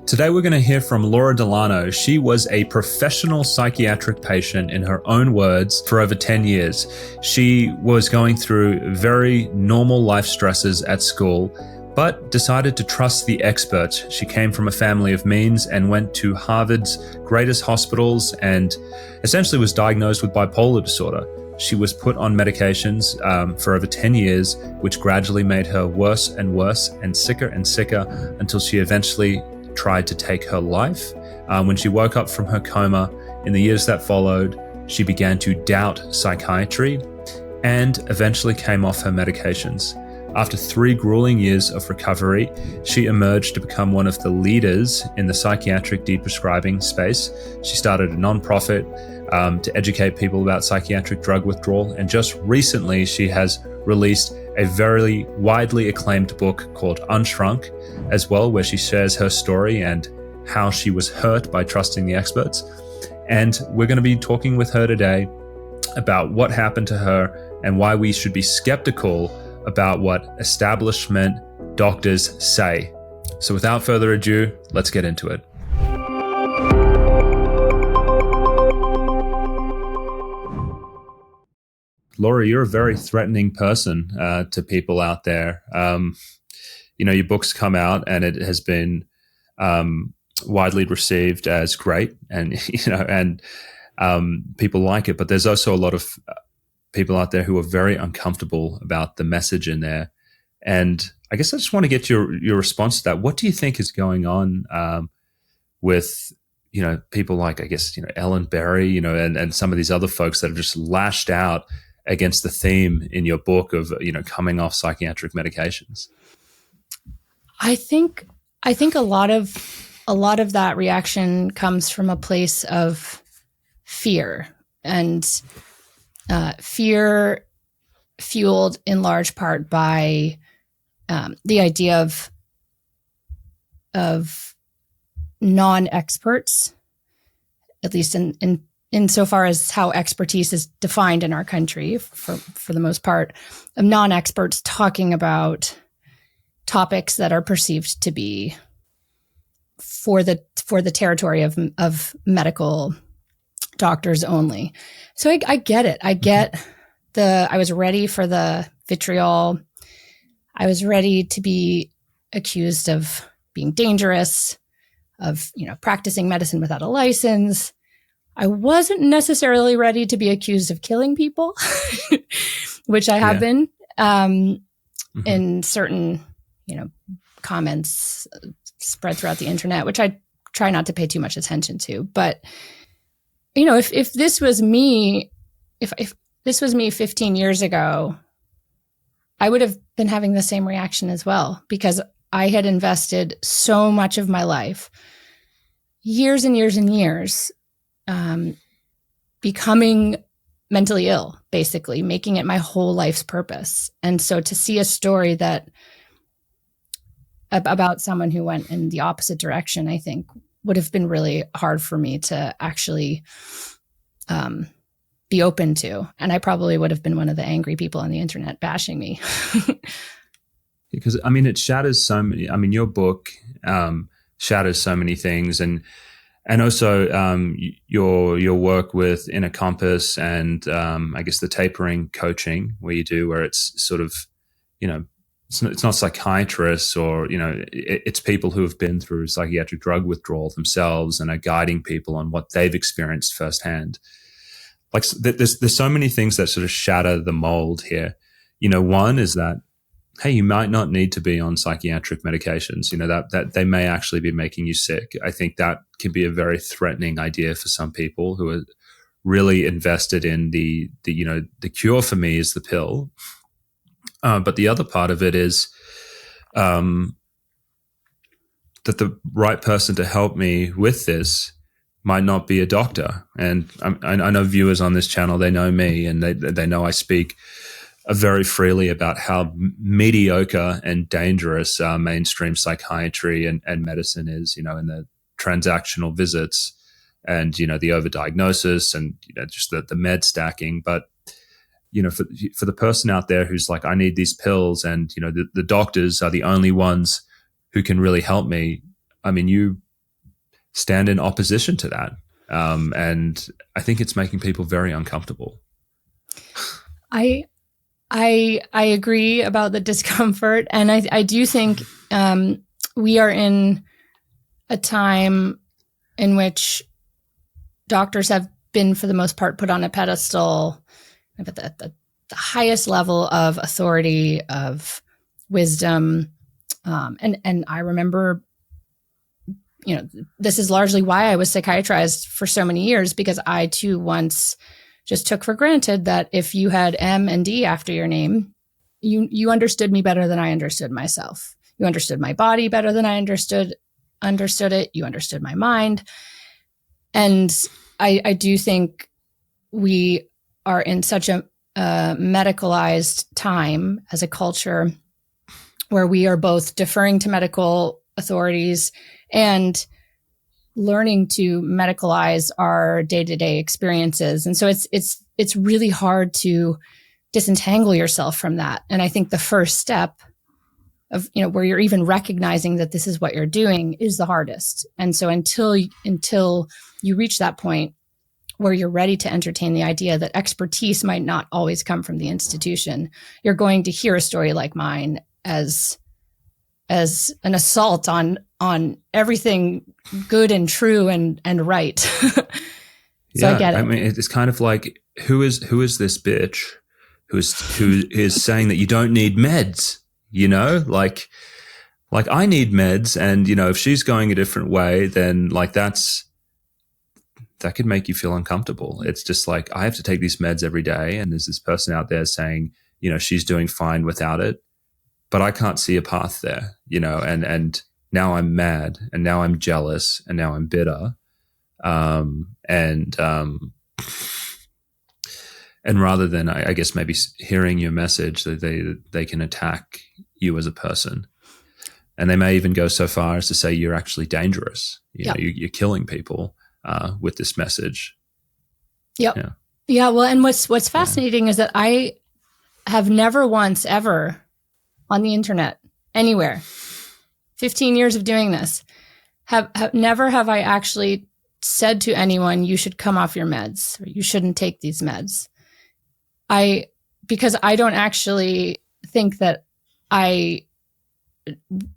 Today we're going to hear from Laura Delano. She was a professional psychiatric patient, in her own words, for over 10 years. She was going through very normal life stresses at school, but decided to trust the experts. She came from a family of means and went to Harvard's greatest hospitals and essentially was diagnosed with bipolar disorder. She was put on medications for over 10 years, which gradually made her worse and worse and sicker until she eventually tried to take her life. When she woke up from her coma in the years that followed, she began to doubt psychiatry and eventually came off her medications. After 3 grueling years of recovery, she emerged to become one of the leaders in the psychiatric deprescribing space. She started a nonprofit to educate people about psychiatric drug withdrawal, and just recently she has released a very widely acclaimed book called Unshrunk as well, where she shares her story and how she was hurt by trusting the experts. And we're going to be talking with her today about what happened to her and why we should be skeptical about what establishment doctors say. So without further ado, let's get into it. Laura, you're a very threatening person to people out there. Your book's come out and it has been widely received as great, and people like it. But there's also a lot of people out there who are very uncomfortable about the message in there. And I guess I just want to get your response to that. What do you think is going on with people like, I guess, Ellen Berry, and some of these other folks that have just lashed out against the theme in your book of coming off psychiatric medications? I think a lot of that reaction comes from a place of fear, and fear fueled in large part by the idea of non-experts, at least insofar as how expertise is defined in our country, for the most part, of non-experts talking about topics that are perceived to be for the territory of medical doctors only. So I get it. I get I was ready for the vitriol. I was ready to be accused of being dangerous, of practicing medicine without a license. I wasn't necessarily ready to be accused of killing people, which I have been in certain, comments spread throughout the internet, which I try not to pay too much attention to. But, if this was me, if this was me 15 years ago, I would have been having the same reaction as well, because I had invested so much of my life, years and years and years, becoming mentally ill, basically making it my whole life's purpose. And so to see a story about someone who went in the opposite direction, I think would have been really hard for me to actually be open to. And I probably would have been one of the angry people on the internet bashing me. Because it shatters so many, your book shatters so many things, and also your work with Inner Compass and I guess the Tapering coaching where it's sort of, it's not psychiatrists or, it's people who have been through psychiatric drug withdrawal themselves and are guiding people on what they've experienced firsthand. Like there's so many things that sort of shatter the mold here. One is that, hey, you might not need to be on psychiatric medications, that they may actually be making you sick. I think that can be a very threatening idea for some people who are really invested in the cure for me is the pill. But the other part of it is that the right person to help me with this might not be a doctor. And I know viewers on this channel, they know me and they know I speak very freely about how mediocre and dangerous mainstream psychiatry and medicine is, in the transactional visits and, the overdiagnosis and just the med stacking. But, for the person out there who's like, I need these pills and, the doctors are the only ones who can really help me. You stand in opposition to that. And I think it's making people very uncomfortable. I agree about the discomfort. And I do think we are in a time in which doctors have been, for the most part, put on a pedestal at the highest level of authority, of wisdom. And I remember, this is largely why I was psychiatrized for so many years, because I too once just took for granted that if you had M and D after your name, you understood me better than I understood myself. You understood my body better than I understood it. You understood my mind. And I do think we are in such a medicalized time as a culture where we are both deferring to medical authorities and learning to medicalize our day-to-day experiences. And so it's really hard to disentangle yourself from that. And I think the first step of, where you're even recognizing that this is what you're doing is the hardest. And so until you reach that point where you're ready to entertain the idea that expertise might not always come from the institution, you're going to hear a story like mine as an assault on everything good and true and right. So I get it. I mean, it's kind of like, who is this bitch who is saying that you don't need meds? Like I need meds, and if she's going a different way, then like that could make you feel uncomfortable. It's just like, I have to take these meds every day, and there's this person out there saying, she's doing fine without it, but I can't see a path there, and now I'm mad, and now I'm jealous, and now I'm bitter. And rather than, I guess, maybe hearing your message, that they can attack you as a person. And they may even go so far as to say you're actually dangerous. You're killing people with this message. Yep. Yeah. Well, and what's fascinating is that I have never once ever on the internet, anywhere, 15 years of doing this, never have I actually said to anyone, you should come off your meds, or you shouldn't take these meds. Because I don't actually think that I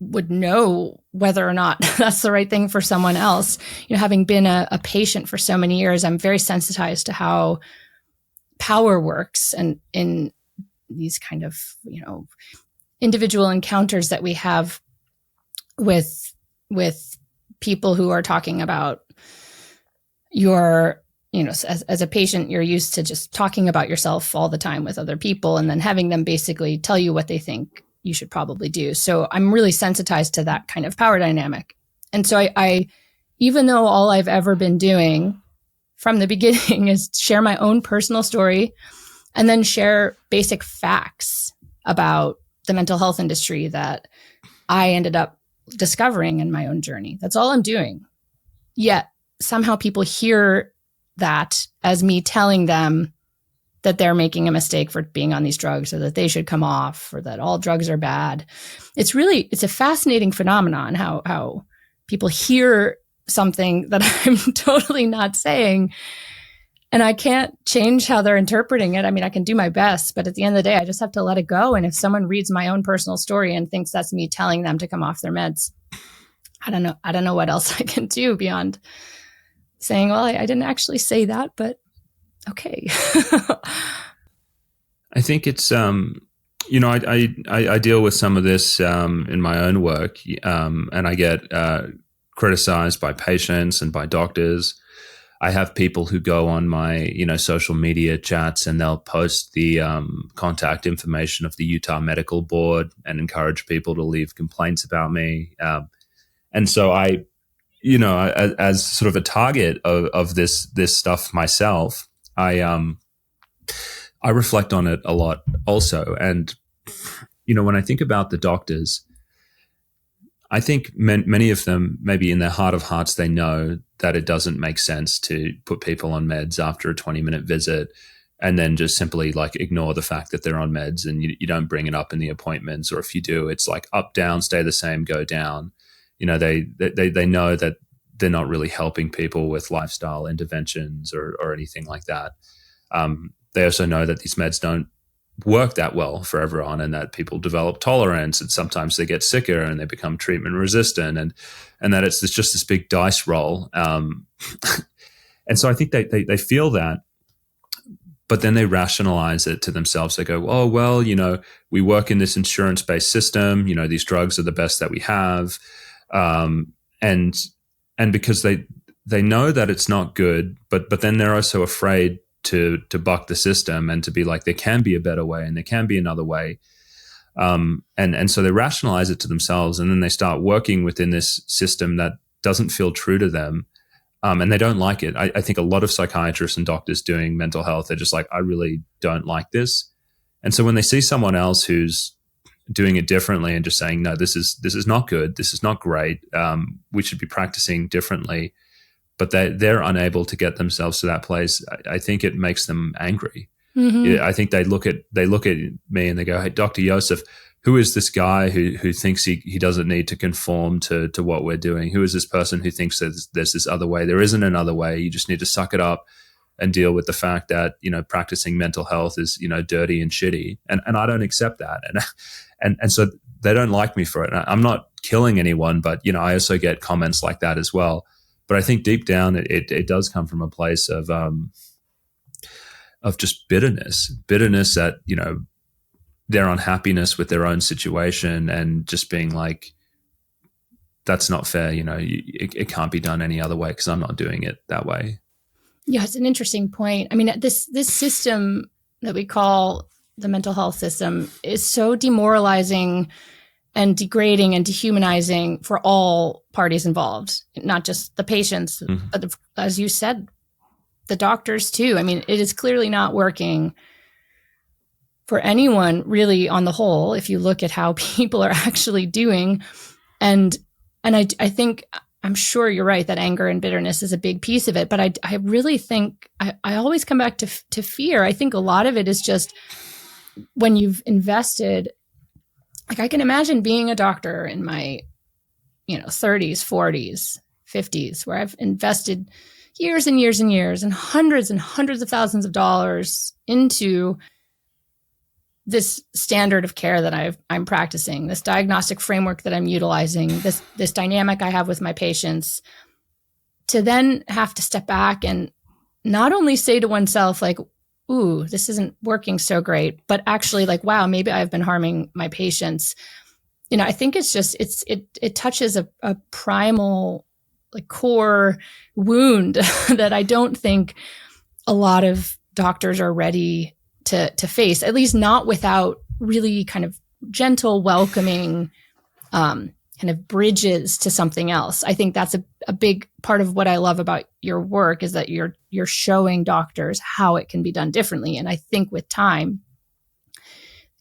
would know whether or not that's the right thing for someone else. Having been a patient for so many years, I'm very sensitized to how power works, and in these kind of, individual encounters that we have with people who are talking about your, as a patient, you're used to just talking about yourself all the time with other people, and then having them basically tell you what they think you should probably do. So I'm really sensitized to that kind of power dynamic. And so I even though all I've ever been doing from the beginning is share my own personal story and then share basic facts about the mental health industry that I ended up discovering in my own journey. That's all I'm doing. Yet somehow people hear that as me telling them that they're making a mistake for being on these drugs, or that they should come off, or that all drugs are bad. It's a fascinating phenomenon how people hear something that I'm totally not saying, and I can't change how they're interpreting it. I mean, I can do my best, but at the end of the day, I just have to let it go. And if someone reads my own personal story and thinks that's me telling them to come off their meds, I don't know what else I can do beyond saying, well, I didn't actually say that, but okay. I think it's, I deal with some of this in my own work, and I get criticized by patients and by doctors. I have people who go on my, social media chats, and they'll post the contact information of the Utah Medical Board and encourage people to leave complaints about me. And so I, as sort of a target of this stuff myself, I reflect on it a lot also. And, when I think about the doctors, I think many of them, maybe in their heart of hearts, they know that it doesn't make sense to put people on meds after a 20-minute visit and then just simply ignore the fact that they're on meds, and you don't bring it up in the appointments, or if you do, it's up, down, stay the same, go down. They know that they're not really helping people with lifestyle interventions or anything like that. They also know that these meds don't work that well for everyone, and that people develop tolerance, and sometimes they get sicker and they become treatment resistant, and that it's just this big dice roll. And so I think they feel that, but then they rationalize it to themselves. They go, oh, well, we work in this insurance-based system, these drugs are the best that we have. And because they know that it's not good, but then they're also afraid to buck the system and to be like, there can be a better way and there can be another way. And so they rationalize it to themselves, and then they start working within this system that doesn't feel true to them. And they don't like it. I think a lot of psychiatrists and doctors doing mental health, they're just like, I really don't like this. And so when they see someone else who's doing it differently and just saying, no, this is not good, this is not great, we should be practicing differently, but they're unable to get themselves to that place, I think it makes them angry. Mm-hmm. I think they look at me and they go, hey, Dr. Josef, who is this guy who thinks he doesn't need to conform to what we're doing? Who is this person who thinks that there's this other way? There isn't another way. You just need to suck it up and deal with the fact that, practicing mental health is, dirty and shitty. And I don't accept that. And so they don't like me for it. I'm not killing anyone, but, I also get comments like that as well. But I think deep down it does come from a place of just bitterness at, their unhappiness with their own situation, and just being like, that's not fair. It can't be done any other way because I'm not doing it that way. Yeah, it's an interesting point. I mean, this system that we call the mental health system is so demoralizing and degrading and dehumanizing for all parties involved, not just the patients, mm-hmm. but as you said, the doctors too. I mean, it is clearly not working for anyone really on the whole, if you look at how people are actually doing. And I think, I'm sure you're right that anger and bitterness is a big piece of it, but I really think, I always come back to fear. I think a lot of it is just when you've invested, like I can imagine being a doctor in my, 30s, 40s, 50s, where I've invested years and years and years and hundreds of thousands of dollars into this standard of care that I'm practicing, this diagnostic framework that I'm utilizing, this dynamic I have with my patients, to then have to step back and not only say to oneself like, ooh, this isn't working so great, but actually like, wow, maybe I've been harming my patients. I think it's just, it touches a primal, like core wound that I don't think a lot of doctors are ready to face, at least not without really kind of gentle, welcoming, kind of bridges to something else. I think that's a big part of what I love about your work, is that you're showing doctors how it can be done differently. And I think with time,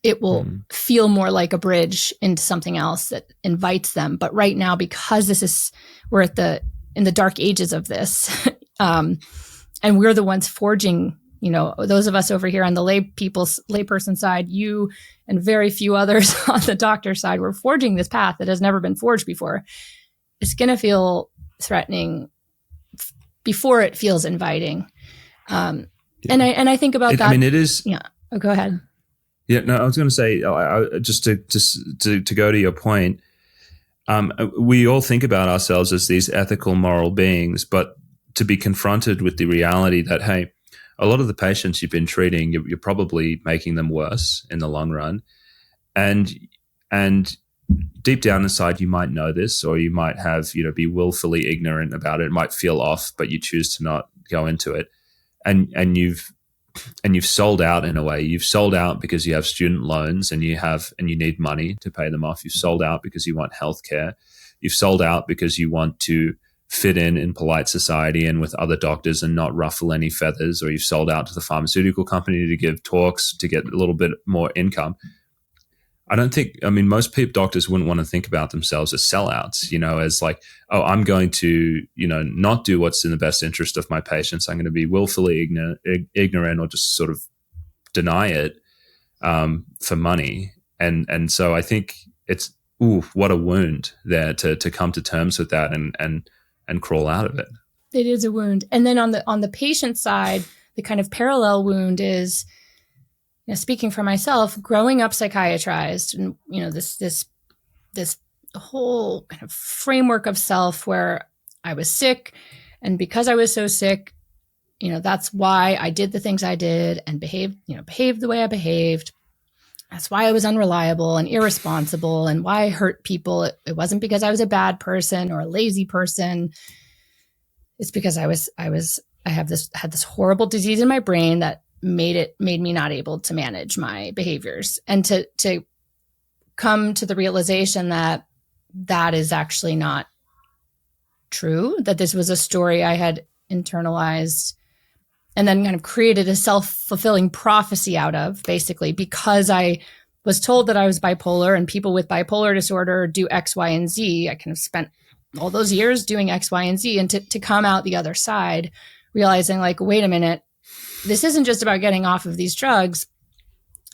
it will feel more like a bridge into something else that invites them. But right now, because we're in the dark ages of this, and we're the ones forging, those of us over here on the layperson side, you and very few others on the doctor side, we're forging this path that has never been forged before. It's going to feel threatening before it feels inviting. And I think about that. I mean, it is. Yeah. Oh, go ahead. Yeah. No, I was going to say, just to go to your point, we all think about ourselves as these ethical, moral beings, but to be confronted with the reality that, hey, a lot of the patients you've been treating, you're probably making them worse in the long run. And deep down inside, you might know this, or you might have, be willfully ignorant about it. It might feel off, but you choose to not go into it. And you've sold out in a way. You've sold out because you have student loans and you need money to pay them off. You've sold out because you want healthcare. You've sold out because you want to fit in polite society and with other doctors and not ruffle any feathers, or you've sold out to the pharmaceutical company to give talks to get a little bit more income. Most doctors wouldn't want to think about themselves as sellouts, as like, oh, I'm going to, not do what's in the best interest of my patients. I'm going to be willfully ignorant or just sort of deny it for money. And so I think it's, what a wound there to come to terms with that and and crawl out of it. It is a wound. And then on the patient side, the kind of parallel wound is, speaking for myself, growing up psychiatrized, and this whole kind of framework of self where I was sick, and because I was so sick, that's why I did the things I did and behaved the way I behaved. That's why I was unreliable and irresponsible, and why I hurt people. It wasn't because I was a bad person or a lazy person. It's because I had this horrible disease in my brain that made me not able to manage my behaviors, and to come to the realization that is actually not true, that this was a story I had internalized and then kind of created a self-fulfilling prophecy out of, basically, because I was told that I was bipolar and people with bipolar disorder do X, Y, and Z. I kind of spent all those years doing X, Y, and Z, and to come out the other side, realizing like, wait a minute, this isn't just about getting off of these drugs.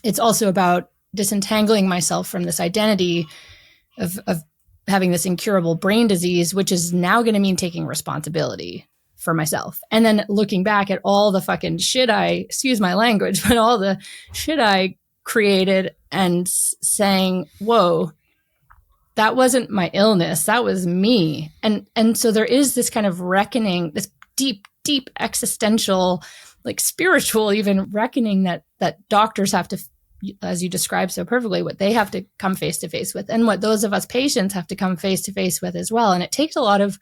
It's also about disentangling myself from this identity of having this incurable brain disease, which is now going to mean taking responsibility for myself. And then looking back at all the fucking shit excuse my language, but all the shit I created, and saying, whoa, that wasn't my illness. That was me. And so there is this kind of reckoning, this deep, deep existential, like spiritual even reckoning that doctors have to, as you described so perfectly, what they have to come face to face with, and what those of us patients have to come face to face with as well. And it takes a lot of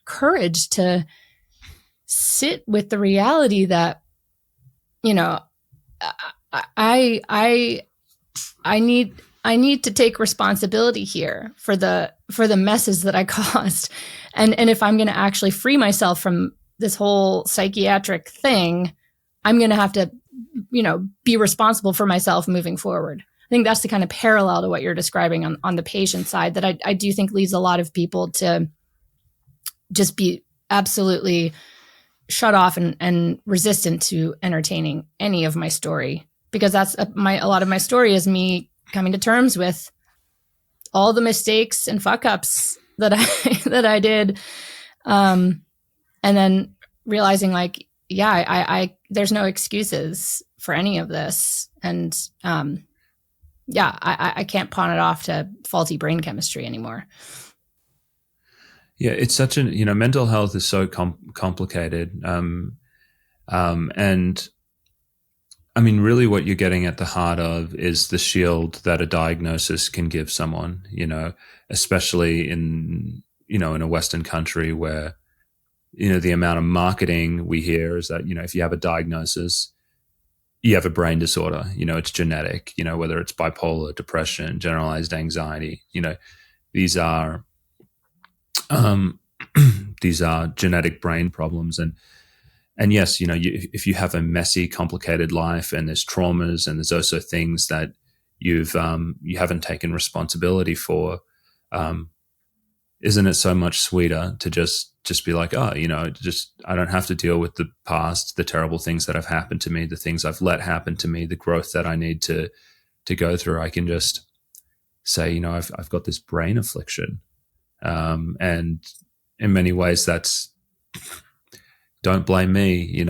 courage to sit with the reality that, I need to take responsibility here for the messes that I caused. And if I'm going to actually free myself from this whole psychiatric thing, I'm going to have to, be responsible for myself moving forward. I think that's the kind of parallel to what you're describing on the patient side that I do think leads a lot of people to just be absolutely shut off and resistant to entertaining any of my story, because that's a lot of my story is me coming to terms with all the mistakes and fuck ups that I did, and then realizing like, yeah, I there's no excuses for any of this, and I can't pawn it off to faulty brain chemistry anymore. Yeah, it's such an, mental health is so complicated. And I mean, really what you're getting at the heart of is the shield that a diagnosis can give someone, especially in a Western country where, the amount of marketing we hear is that, if you have a diagnosis, you have a brain disorder, it's genetic, whether it's bipolar, depression, generalized anxiety, these are genetic brain problems. And yes, if you have a messy, complicated life and there's traumas and there's also things that you haven't taken responsibility for, isn't it so much sweeter to just be like, I don't have to deal with the past, the terrible things that have happened to me, the things I've let happen to me, the growth that I need to go through. I can just say, I've got this brain affliction. And in many ways that's, don't blame me,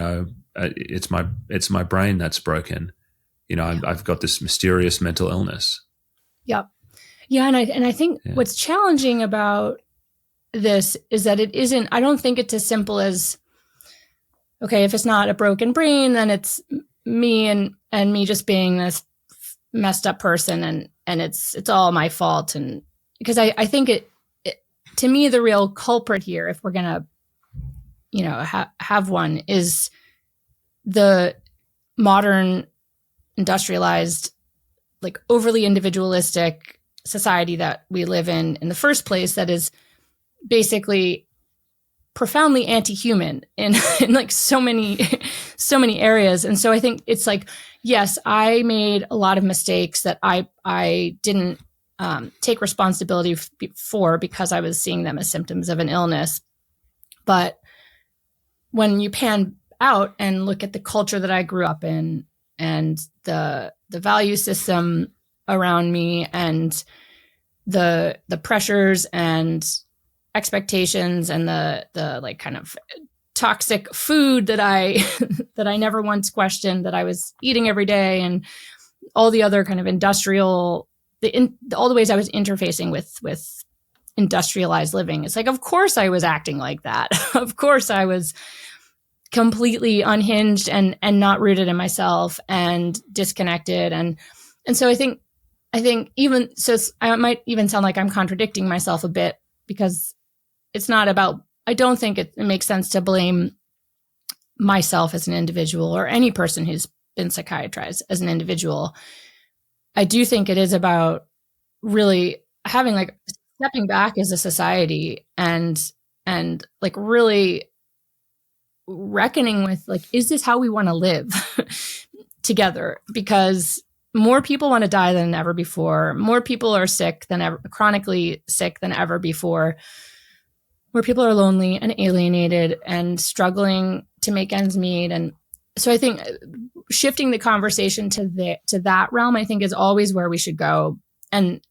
it's my brain that's broken. I've got this mysterious mental illness. Yep. Yeah. And I think what's challenging about this is that I don't think it's as simple as, okay, if it's not a broken brain, then it's me and me just being this messed up person and it's all my fault. And because I think it to me, the real culprit here, if we're going to, have one, is the modern industrialized, like overly individualistic society that we live in the first place, that is basically profoundly anti-human in like so many areas. And so I think it's like, yes, I made a lot of mistakes that I didn't take responsibility for because I was seeing them as symptoms of an illness. But when you pan out and look at the culture that I grew up in and the value system around me and the pressures and expectations and the like kind of toxic food that I that I never once questioned that I was eating every day, and all the other kind of industrial, all the ways I was interfacing with industrialized living. It's like, of course I was acting like that. Of course I was completely unhinged and not rooted in myself and disconnected. And so I think even so, I might even sound like I'm contradicting myself a bit, because it's not about, I don't think it makes sense to blame myself as an individual or any person who's been psychiatrized as an individual. I do think it is about really having like stepping back as a society and like really reckoning with like, is this how we want to live together? Because more people want to die than ever before. More people are sick than ever, chronically sick than ever before. More people are lonely and alienated and struggling to make ends meet. And so I think shifting the conversation to that realm, I think, is always where we should go, and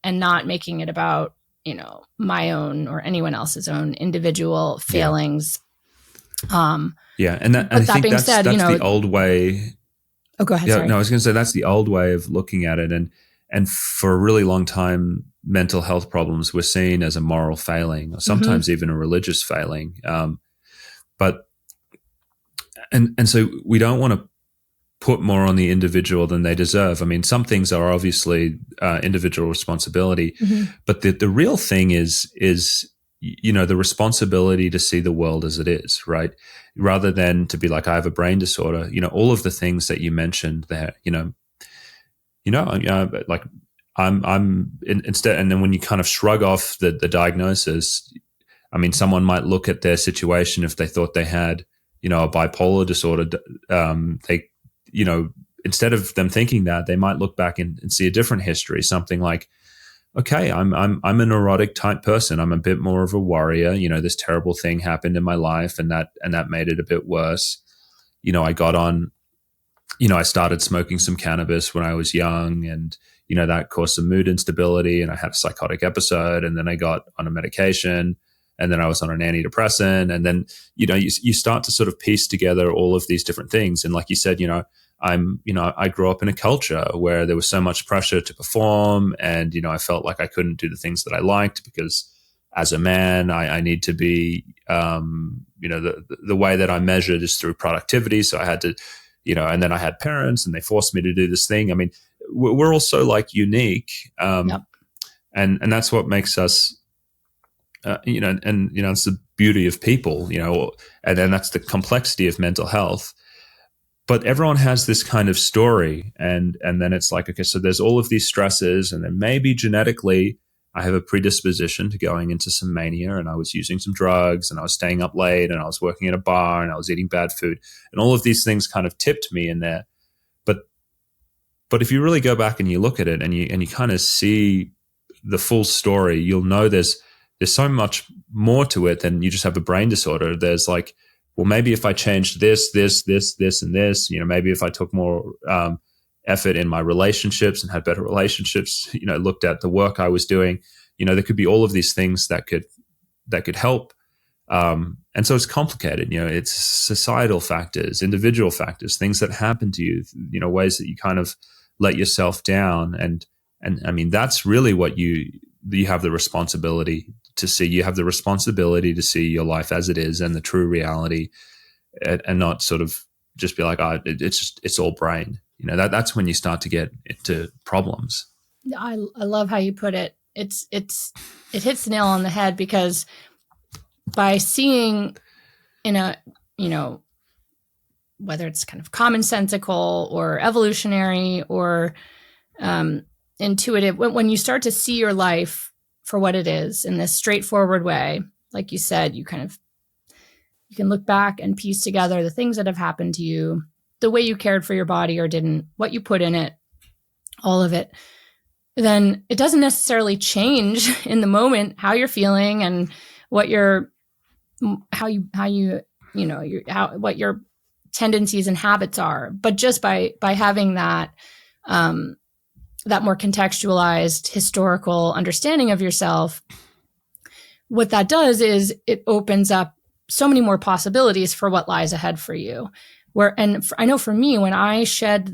not making it about, you know, my own or anyone else's own individual failings. Yeah. And I think that's the old way. Oh, go ahead. Yeah, sorry. no, I was going to say that's the old way of looking at it. And for a really long time, mental health problems were seen as a moral failing, or sometimes even a religious failing. But so we don't want to put more on the individual than they deserve. I mean, some things are obviously individual responsibility, but the real thing is, you know, the responsibility to see the world as it is, right? Rather than to be like, I have a brain disorder, you know, all of the things that you mentioned there, like instead, and then when you kind of shrug off the diagnosis, I mean, someone might look at their situation if they thought they had, you know, a bipolar disorder, they, you know, instead of them thinking that, they might look back and see a different history, something like, okay, I'm a neurotic type person. I'm a bit more of a worrier. You know, this terrible thing happened in my life, and that made it a bit worse. You know, I got on, you know, I started smoking some cannabis when I was young, and, you know, that caused some mood instability, and I had a psychotic episode, and then I got on a medication, and then I was on an antidepressant, and then, you know, you start to sort of piece together all of these different things. And like you said, I grew up in a culture where there was so much pressure to perform, and, you know, I felt like I couldn't do the things that I liked because as a man, I need to be, you know, the way that I measured is through productivity. So I had to, you know, and then I had parents and they forced me to do this thing. I mean, we're all so like unique. And that's what makes us, you know, and, you know, it's the beauty of people, you know, and then that's the complexity of mental health. But everyone has this kind of story, and then it's like, okay, so there's all of these stresses, and then maybe genetically I have a predisposition to going into some mania, and I was using some drugs, and I was staying up late, and I was working at a bar, and I was eating bad food, and all of these things kind of tipped me in there. But if you really go back and you look at it, and you kind of see the full story, you'll know there's so much more to it than you just have a brain disorder. There's like, well, maybe if I changed this, and this, you know, maybe if I took more effort in my relationships and had better relationships, you know, looked at the work I was doing, you know, there could be all of these things that could help. And so it's complicated, you know, it's societal factors, individual factors, things that happen to you, you know, ways that you kind of let yourself down. And I mean, that's really what you have the responsibility to see. You have the responsibility to see your life as it is and the true reality, and not sort of just be like, oh, it's all brain. You know, that's when you start to get into problems. I love how you put it. It hits the nail on the head, because by seeing in a, you know, whether it's kind of commonsensical or evolutionary or intuitive, when you start to see your life for what it is in this straightforward way, like you said, you can look back and piece together the things that have happened to you, the way you cared for your body or didn't, what you put in it, all of it. Then it doesn't necessarily change in the moment how you're feeling and what your tendencies and habits are. But just by having that more contextualized historical understanding of yourself, what that does is it opens up so many more possibilities for what lies ahead for you. I know for me, when I shed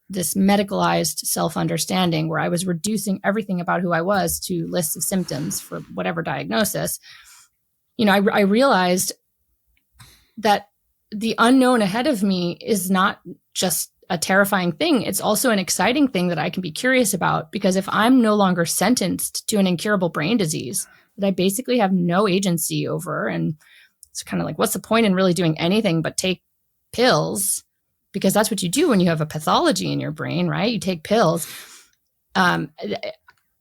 this medicalized self-understanding where I was reducing everything about who I was to lists of symptoms for whatever diagnosis, I realized that the unknown ahead of me is not just a terrifying thing. It's also an exciting thing that I can be curious about, because if I'm no longer sentenced to an incurable brain disease that I basically have no agency over, and it's kind of like, what's the point in really doing anything but take pills? Because that's what you do when you have a pathology in your brain, right? You take pills. I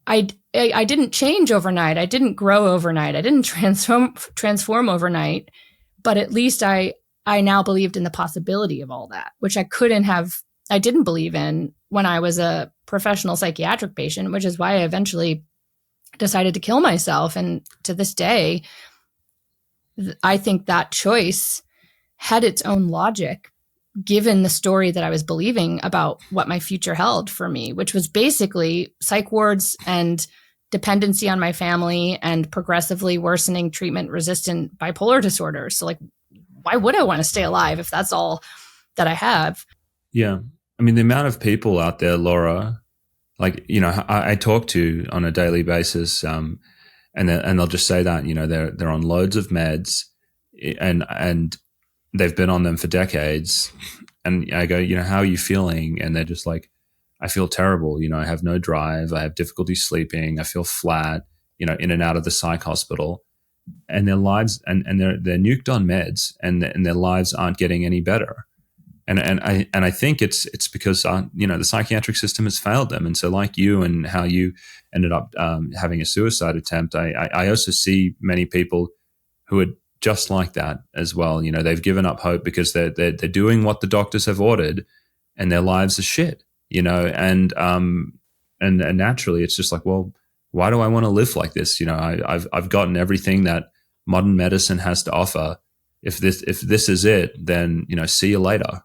didn't change overnight. I didn't grow overnight. I didn't transform overnight. But at least I now believed in the possibility of all that, which I didn't believe in when I was a professional psychiatric patient, which is why I eventually decided to kill myself. And to this day, I think that choice had its own logic, given the story that I was believing about what my future held for me, which was basically psych wards and dependency on my family and progressively worsening treatment-resistant bipolar disorder. So like, why would I want to stay alive if that's all that I have? Yeah. I mean, the amount of people out there, Laura, like, I talk to on a daily basis, and they'll just say that, they're on loads of meds and they've been on them for decades. And I go, how are you feeling? And they're just like, I feel terrible. I have no drive. I have difficulty sleeping. I feel flat, in and out of the psych hospital. And their lives, and they're nuked on meds, and their lives aren't getting any better. And I think it's because the psychiatric system has failed them. And so, like you and how you ended up having a suicide attempt, I also see many people who are just like that as well. They've given up hope because they're doing what the doctors have ordered, and their lives are shit. And naturally, it's just like, well, why do I want to live like this? I've gotten everything that modern medicine has to offer. If this is it, then see you later.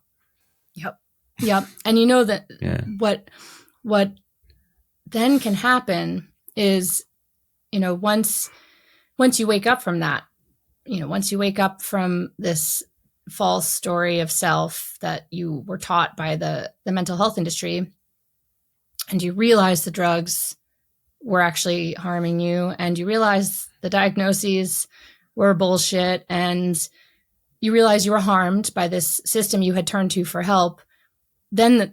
Yep. And that what then can happen is, once you wake up from that, once you wake up from this false story of self that you were taught by the mental health industry, and you realize the drugs were actually harming you, and you realize the diagnoses were bullshit, and you realize you were harmed by this system you had turned to for help, then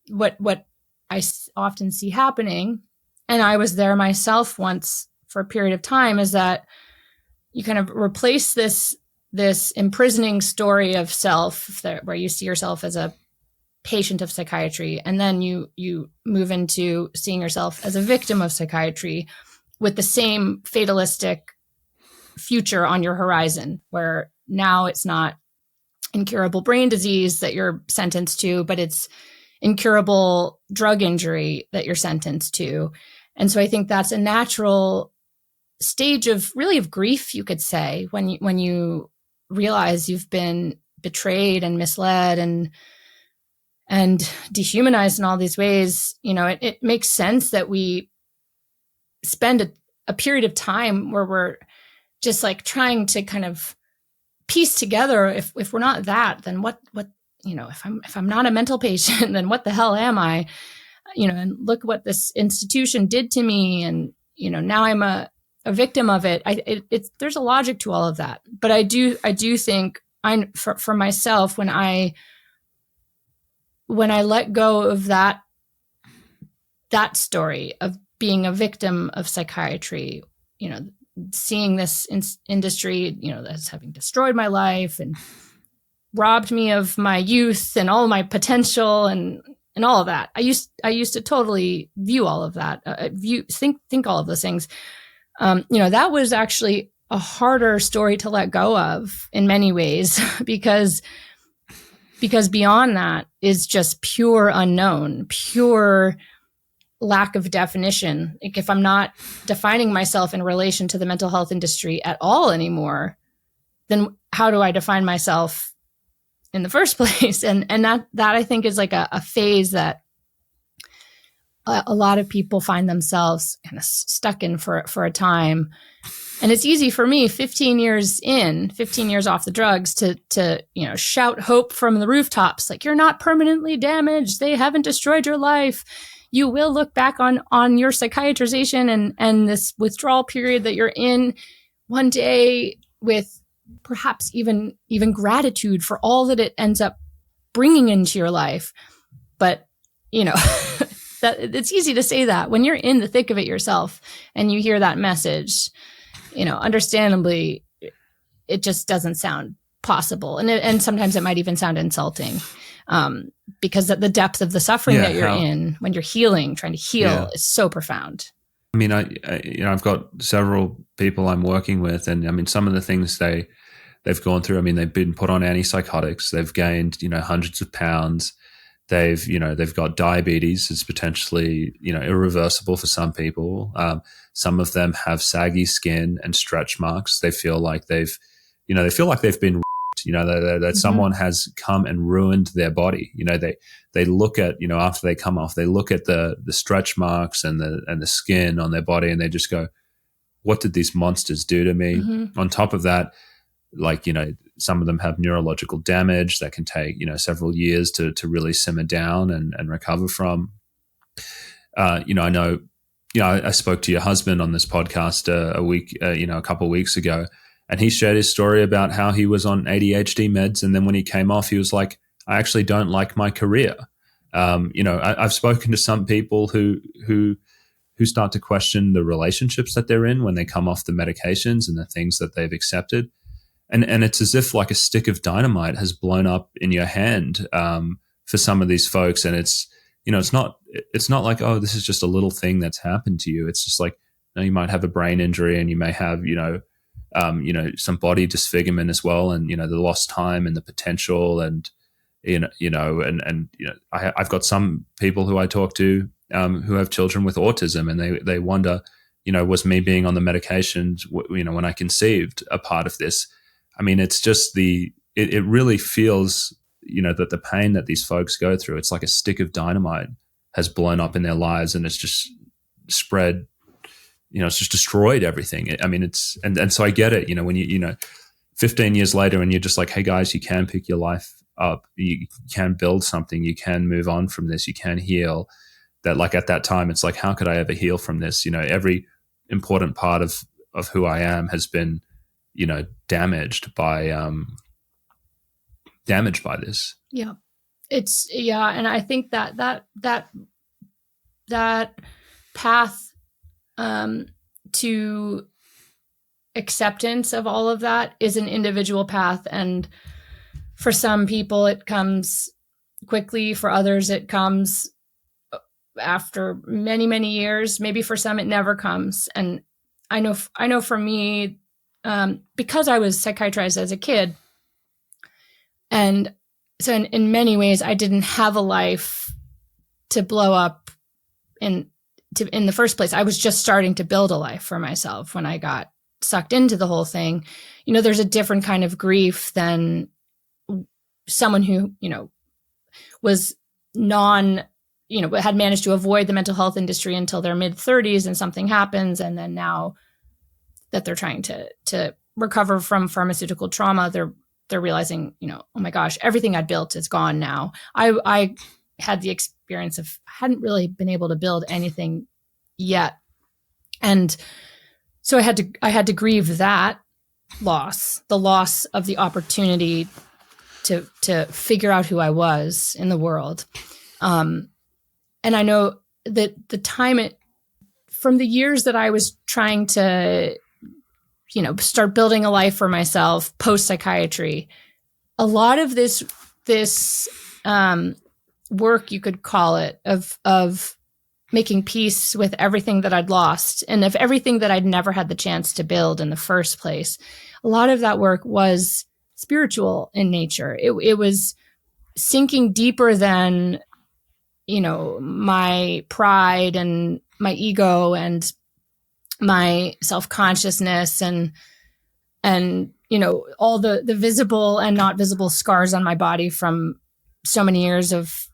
what I often see happening, and I was there myself once for a period of time, is that you kind of replace this imprisoning story of self where you see yourself as a patient of psychiatry, and then you move into seeing yourself as a victim of psychiatry with the same fatalistic future on your horizon, where now it's not incurable brain disease that you're sentenced to, but it's incurable drug injury that you're sentenced to. And so I think that's a natural stage of grief, you could say, when you realize you've been betrayed and misled and dehumanized in all these ways. It makes sense that we spend a period of time where we're just like trying to kind of piece together, if we're not that, then what if I'm not a mental patient, then what the hell am I? And look what this institution did to me, and now I'm a victim of it. There's a logic to all of that, but I do think for myself, when I let go of that story of being a victim of psychiatry, seeing this industry, that's having destroyed my life and robbed me of my youth and all my potential and all of that. I used to totally view all of that, think all of those things. That was actually a harder story to let go of in many ways, because beyond that is just pure unknown, pure lack of definition. Like, if I'm not defining myself in relation to the mental health industry at all anymore, then how do I define myself in the first place? And that I think is like a phase that a lot of people find themselves kind of stuck in for a time. And it's easy for me, 15 years off the drugs, to shout hope from the rooftops, like, you're not permanently damaged. They haven't destroyed your life. You will look back on your psychiatrization and this withdrawal period that you're in one day with perhaps even gratitude for all that it ends up bringing into your life. But, that it's easy to say that when you're in the thick of it yourself and you hear that message, understandably, it just doesn't sound possible. And sometimes it might even sound insulting, because the depth of the suffering that you're in when you're trying to heal is so profound. I mean, I've got several people I'm working with, and I mean, some of the things they've gone through, I mean, they've been put on antipsychotics, they've gained, hundreds of pounds. They've got diabetes. It's potentially, irreversible for some people. Some of them have saggy skin and stretch marks. They feel like they've been, that someone has come and ruined their body. They look at, after they come off, they look at the stretch marks and the skin on their body, and they just go, what did these monsters do to me? Mm-hmm. On top of that, some of them have neurological damage that can take, several years to really simmer down and recover from. I know, I spoke to your husband on this podcast a couple of weeks ago, and he shared his story about how he was on ADHD meds. And then when he came off, he was like, I actually don't like my career. I've spoken to some people who start to question the relationships that they're in when they come off the medications and the things that they've accepted. And it's as if like a stick of dynamite has blown up in your hand for some of these folks. And it's not like, oh, this is just a little thing that's happened to you. It's just like, you might have a brain injury, and you may have, some body disfigurement as well. And, the lost time and the potential, and, I've got some people who I talk to who have children with autism, and they wonder, was me being on the medications, when I conceived, a part of this? I mean, it's just it really feels, that the pain that these folks go through, it's like a stick of dynamite has blown up in their lives, and it's just spread, it's just destroyed everything. I mean, and so I get it, when you 15 years later, and you're just like, hey guys, you can pick your life up, you can build something, you can move on from this, you can heal. That, like, at that time, it's like, how could I ever heal from this? Every important part of who I am has been, damaged by this. Yeah. And I think that path to acceptance of all of that is an individual path. And for some people it comes quickly, for others it comes after many, many years. Maybe for some it never comes. And I know for me, because I was psychiatrized as a kid, and so in many ways I didn't have a life to blow up in the first place. I was just starting to build a life for myself when I got sucked into the whole thing. There's a different kind of grief than someone who, was had managed to avoid the mental health industry until their mid-30s, and something happens, and then now that they're trying to recover from pharmaceutical trauma, they're realizing, oh my gosh, everything I'd built is gone now. I had the experience of hadn't really been able to build anything yet, and so I had to grieve that loss, the loss of the opportunity to figure out who I was in the world. And I know that the time from the years that I was trying to, start building a life for myself post psychiatry, a lot of this work, you could call it, of making peace with everything that I'd lost and of everything that I'd never had the chance to build in the first place. A lot of that work was spiritual in nature. It was sinking deeper than, my pride and my ego and my self-consciousness and all the visible and not visible scars on my body from so many years of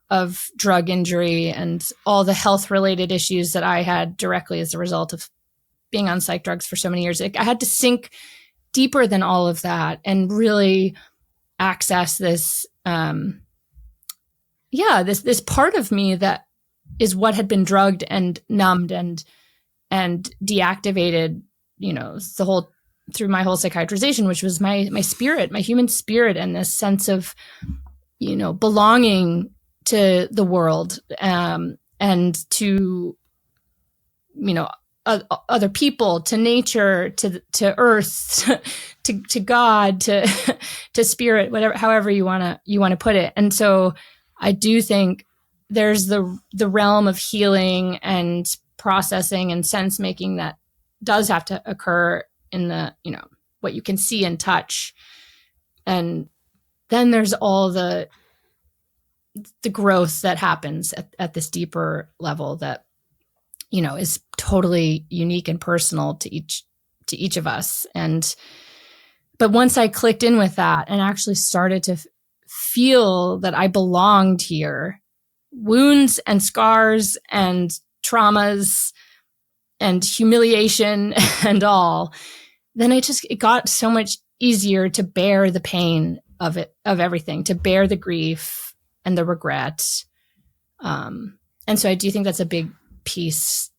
drug injury and all the health related issues that I had directly as a result of being on psych drugs for so many years, I had to sink deeper than all of that and really access this, this part of me that is what had been drugged and numbed and deactivated, through my whole psychiatrization, which was my spirit, my human spirit, and this sense of, belonging to the world, and to, other people, to nature, to earth, to God, to spirit, whatever, however you want to put it. And so I do think there's the realm of healing and processing and sense making that does have to occur in the, what you can see and touch. And then there's all the growth that happens at this deeper level that, is totally unique and personal to each of us. But once I clicked in with that and actually started to feel that I belonged here, wounds and scars and traumas and humiliation and all, then it got so much easier to bear the pain of everything, to bear the grief and the regret. And so I do think that's a big piece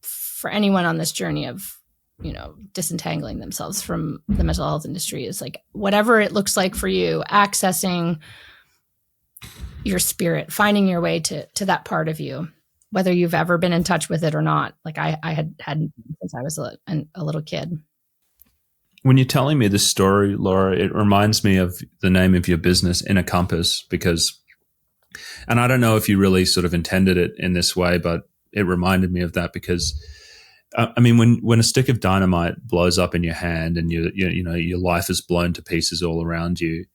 for anyone on this journey of, disentangling themselves from the mental health industry, is like, whatever it looks like for you, accessing your spirit, finding your way to that part of you, whether you've ever been in touch with it or not. Like I had since I was a little kid. When you're telling me this story, Laura, it reminds me of the name of your business, Inner Compass, and I don't know if you really sort of intended it in this way, but it reminded me of that because, when a stick of dynamite blows up in your hand and your life is blown to pieces all around you,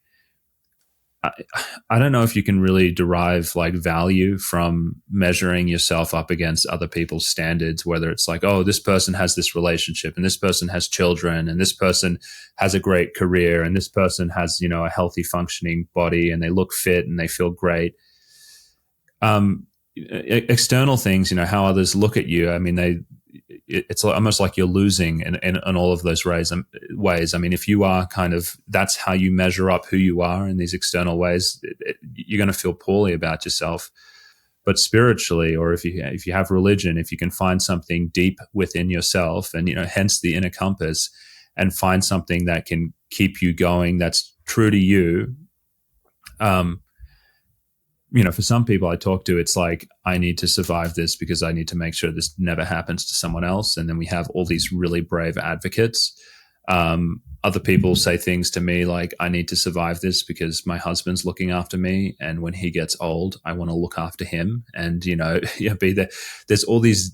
I don't know if you can really derive like value from measuring yourself up against other people's standards, whether it's like, oh, this person has this relationship and this person has children and this person has a great career and this person has, a healthy functioning body and they look fit and they feel great. External things, how others look at you. It's almost like you're losing in all of those ways. If you are that's how you measure up who you are in these external ways, you're going to feel poorly about yourself. But spiritually, or if you have religion, if you can find something deep within yourself, and hence the inner compass, and find something that can keep you going, that's true to you. For some people I talk to, it's like, I need to survive this because I need to make sure this never happens to someone else. And then we have all these really brave advocates. Other people say things to me like, I need to survive this because my husband's looking after me. And when he gets old, I want to look after him and, be there. There's all these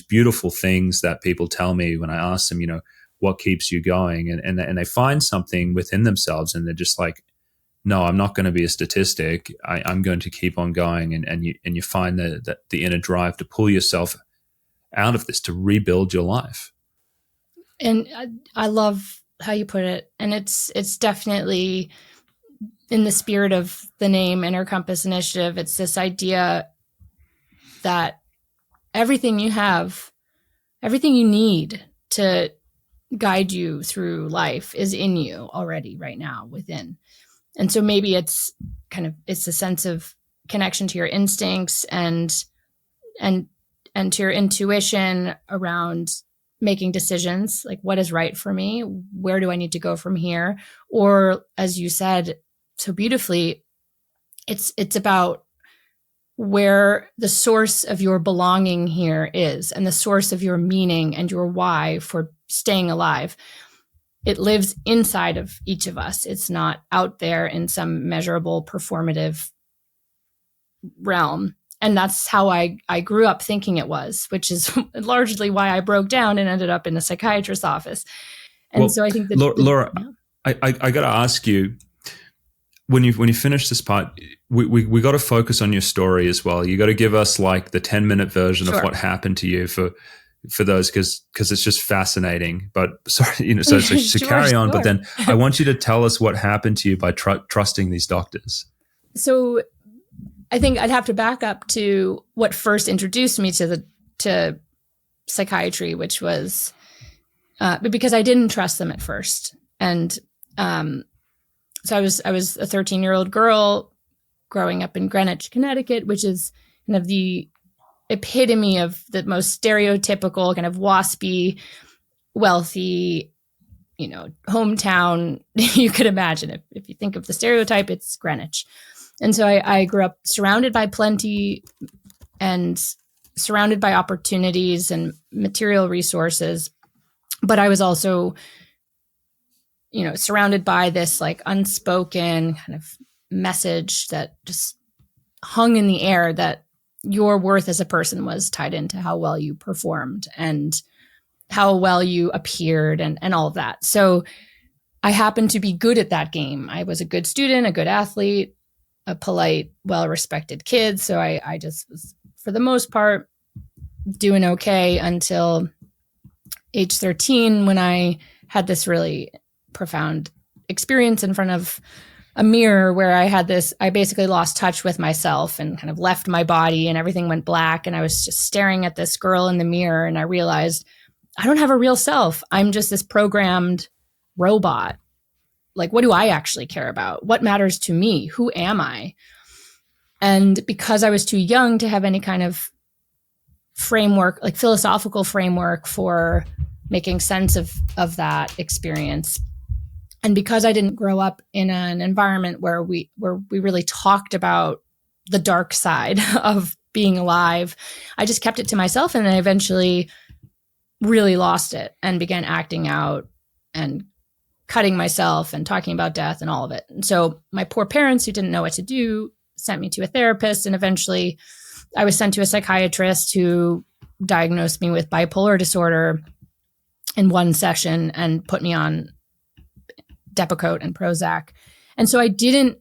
beautiful things that people tell me when I ask them, what keeps you going? And they find something within themselves and they're just like, no, I'm not going to be a statistic. I'm going to keep on going. And you find the inner drive to pull yourself out of this, to rebuild your life. And I love how you put it. And it's definitely in the spirit of the name Inner Compass Initiative. It's this idea that everything you have, everything you need to guide you through life is in you already right now within. And so maybe it's a sense of connection to your instincts and to your intuition around making decisions, like what is right for me? Where do I need to go from here? Or as you said so beautifully, it's about where the source of your belonging here is and the source of your meaning and your why for staying alive. It lives inside of each of us. It's not out there in some measurable performative realm. And that's how I grew up thinking it was, which is largely why I broke down and ended up in a psychiatrist's office. And so I think that Laura, I got to ask you, when you finish this part, we got to focus on your story as well. You got to give us like the 10-minute version of what happened to you for those, because it's just fascinating. But sorry, so carry on. Sure. But then I want you to tell us what happened to you by trusting these doctors. So I think I'd have to back up to what first introduced me to psychiatry, which was because I didn't trust them at first. And so I was a 13-year-old girl growing up in Greenwich, Connecticut, which is kind of the epitome of the most stereotypical kind of waspy, wealthy, hometown you could imagine. If you think of the stereotype, it's Greenwich. And so I grew up surrounded by plenty and surrounded by opportunities and material resources. But I was also, surrounded by this like unspoken kind of message that just hung in the air that your worth as a person was tied into how well you performed and how well you appeared and all of that. So I happened to be good at that game. I was a good student, a good athlete, a polite, well-respected kid. So I just was, for the most part, doing okay until age 13, when I had this really profound experience in front of a mirror where I basically lost touch with myself and kind of left my body and everything went black. And I was just staring at this girl in the mirror and I realized I don't have a real self. I'm just this programmed robot. Like, what do I actually care about? What matters to me? Who am I? And because I was too young to have any kind of framework, like philosophical framework for making sense of that experience, and because I didn't grow up in an environment where we really talked about the dark side of being alive, I just kept it to myself, and I eventually really lost it and began acting out and cutting myself and talking about death and all of it. And so my poor parents, who didn't know what to do, sent me to a therapist, and eventually I was sent to a psychiatrist who diagnosed me with bipolar disorder in one session and put me on Depakote and Prozac. And so I didn't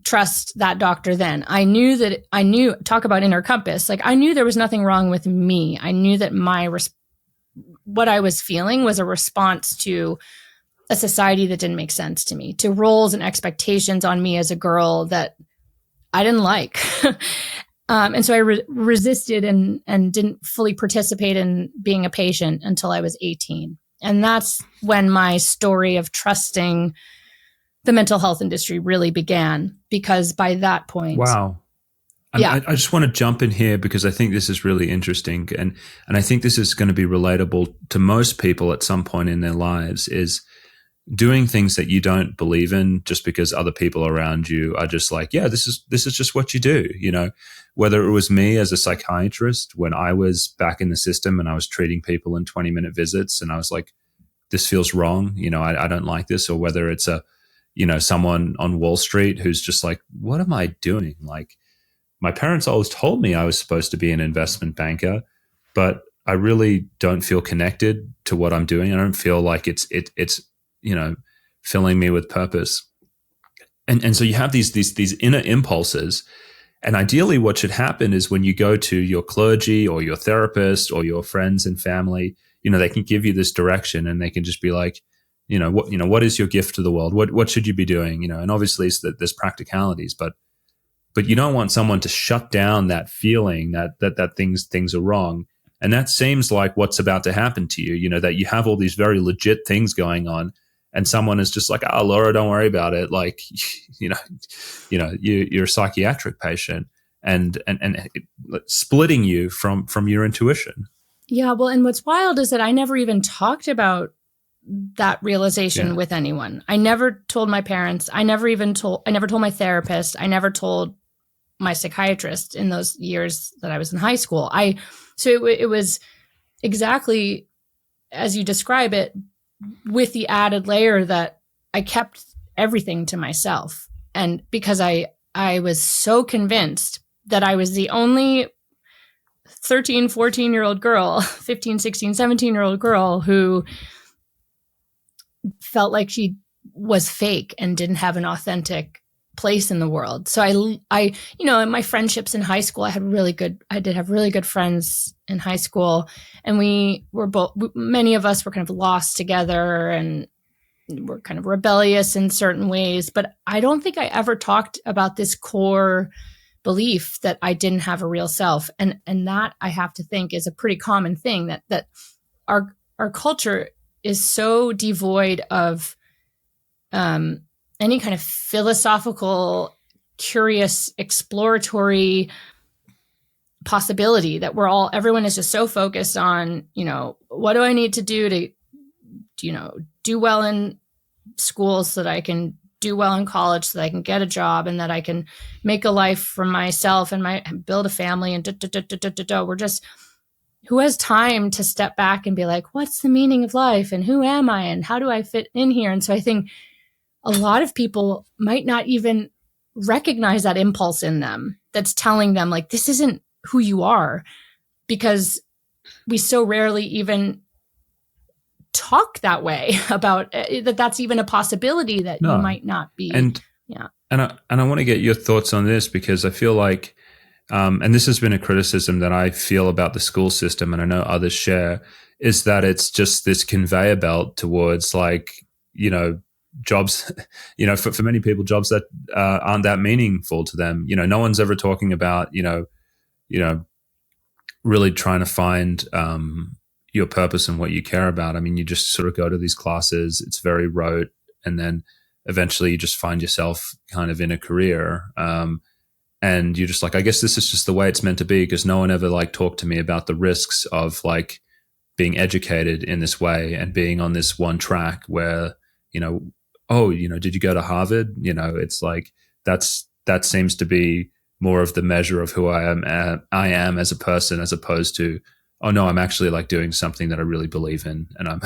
trust that doctor then. I knew, talk about inner compass, like I knew there was nothing wrong with me. I knew that what I was feeling was a response to a society that didn't make sense to me, to roles and expectations on me as a girl that I didn't like. And so I resisted and didn't fully participate in being a patient until I was 18. And that's when my story of trusting the mental health industry really began, because by that point. Wow. I just want to jump in here because I think this is really interesting. And I think this is going to be relatable to most people at some point in their lives, is doing things that you don't believe in just because other people around you are just like, yeah, this is just what you do. Whether it was me as a psychiatrist when I was back in the system and I was treating people in 20-minute visits and I was like, this feels wrong. I don't like this. Or whether it's someone on Wall Street who's just like, what am I doing? Like, my parents always told me I was supposed to be an investment banker, but I really don't feel connected to what I'm doing. I don't feel like it's filling me with purpose. And so you have these inner impulses. And ideally what should happen is when you go to your clergy or your therapist or your friends and family, they can give you this direction and they can just be like, what is your gift to the world? What should you be doing? And obviously it's that there's practicalities, but you don't want someone to shut down that feeling that things are wrong. And that seems like what's about to happen to you, that you have all these very legit things going on. And someone is just like, oh, Laura, don't worry about it. Like, you're a psychiatric patient and splitting you from your intuition. Yeah. Well, and what's wild is that I never even talked about that realization with anyone. I never told my parents. I never told my therapist. I never told my psychiatrist in those years that I was in high school. So it was exactly as you describe it, with the added layer that I kept everything to myself. And because I was so convinced that I was the only 13, 14-year-old girl, 15, 16, 17-year-old girl who felt like she was fake and didn't have an authentic place in the world. So I in my friendships in high school, I did have really good friends in high school, and many of us were kind of lost together and were kind of rebellious in certain ways. But I don't think I ever talked about this core belief that I didn't have a real self. And that, I have to think, is a pretty common thing, that our culture is so devoid of any kind of philosophical, curious, exploratory possibility, that everyone is just so focused on, what do I need to do to, do well in school so that I can do well in college, so that I can get a job and that I can make a life for myself and build a family and We're just, who has time to step back and be like, what's the meaning of life and who am I and how do I fit in here? And so I think a lot of people might not even recognize that impulse in them that's telling them, like, this isn't who you are, because we so rarely even talk that way about that's even a possibility, that you might not be. And I want to get your thoughts on this, because I feel like, and this has been a criticism that I feel about the school system, and I know others share, is that it's just this conveyor belt towards, like, jobs, for many people, jobs that aren't that meaningful to them. No one's ever talking about, really trying to find your purpose and what you care about. I mean, you just sort of go to these classes, it's very rote, and then eventually you just find yourself kind of in a career. And you're just like, I guess this is just the way it's meant to be, because no one ever like talked to me about the risks of like being educated in this way and being on this one track where, did you go to Harvard? It's like, that seems to be more of the measure of who I am as a person, as opposed to, oh no, I'm actually like doing something that I really believe in and I'm,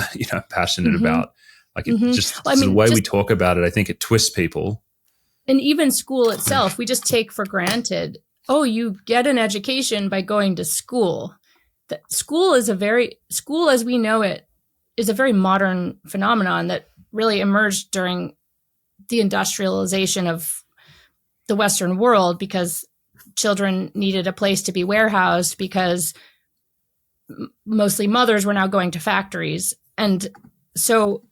passionate about. Like, it just the way we talk about it, I think it twists people. And even school itself, we just take for granted, oh, you get an education by going to school. School as we know it is a very modern phenomenon that really emerged during the industrialization of the Western world, because children needed a place to be warehoused, because mostly mothers were now going to factories. And so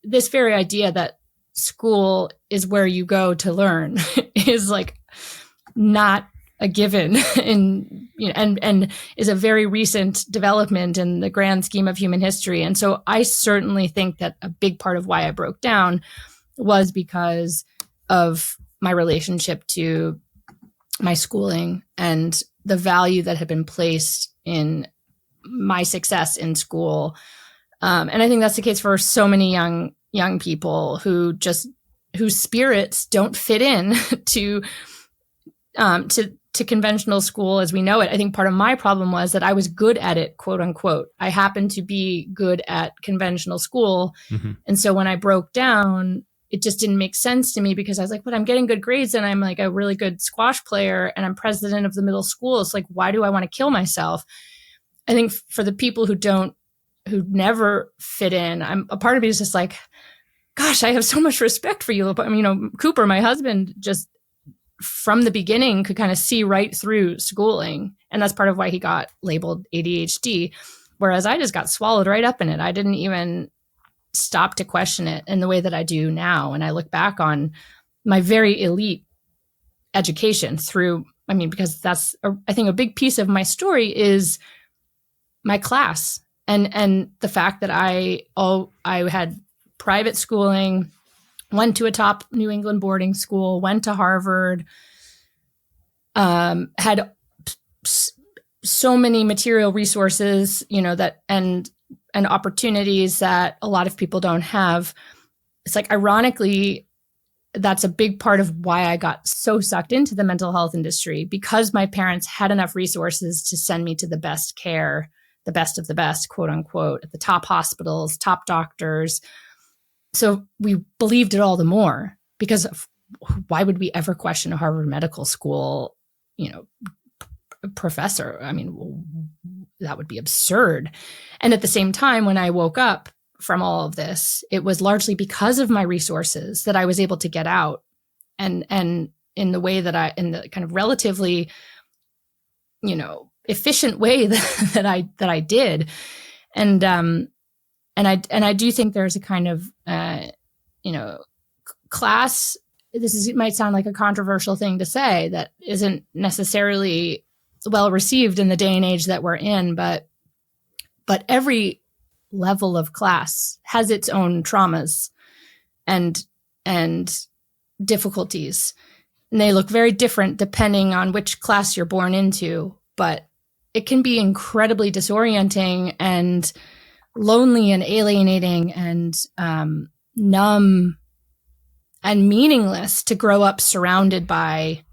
this very idea that school is where you go to learn is like not a given and is a very recent development in the grand scheme of human history. And so I certainly think that a big part of why I broke down was because of my relationship to my schooling and the value that had been placed in my success in school. And I think that's the case for so many young people whose spirits don't fit in to conventional school as we know it. I think part of my problem was that I was good at it, quote unquote. I happened to be good at conventional school. Mm-hmm. And so when I broke down, it just didn't make sense to me, because I was like, but I'm getting good grades and I'm like a really good squash player and I'm president of the middle school. It's like, why do I want to kill myself? I think for the people who never fit in, a part of me is just like, gosh, I have so much respect for you. I mean, Cooper, my husband, just from the beginning could kind of see right through schooling. And that's part of why he got labeled ADHD. Whereas I just got swallowed right up in it. I didn't even stop to question it in the way that I do now. And I look back on my very elite education because that's, I think a big piece of my story is my class and the fact that I had private schooling, went to a top New England boarding school, went to Harvard, had so many material resources, that and opportunities that a lot of people don't have. It's like, ironically, that's a big part of why I got so sucked into the mental health industry, because my parents had enough resources to send me to the best care, the best of the best, quote unquote, at the top hospitals, top doctors. So we believed it all the more, because why would we ever question a Harvard Medical School, professor? I mean, that would be absurd. And at the same time, when I woke up from all of this, it was largely because of my resources that I was able to get out, and in the way that in the kind of relatively, efficient way that I did. And I do think there's a kind of, class it might sound like a controversial thing to say that isn't necessarily well received in the day and age that we're in, but every level of class has its own traumas and difficulties. And they look very different depending on which class you're born into, but it can be incredibly disorienting and lonely and alienating and numb and meaningless to grow up surrounded by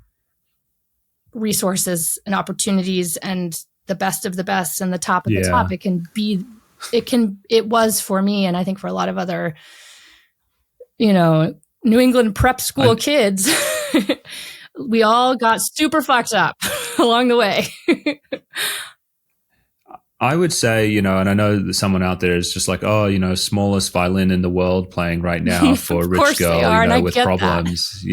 resources and opportunities and the best of the best and the top of the top. It was for me, and I think for a lot of other, New England prep school kids, we all got super fucked up along the way. I would say, and I know that someone out there is just like, smallest violin in the world playing right now for a rich girl, with problems,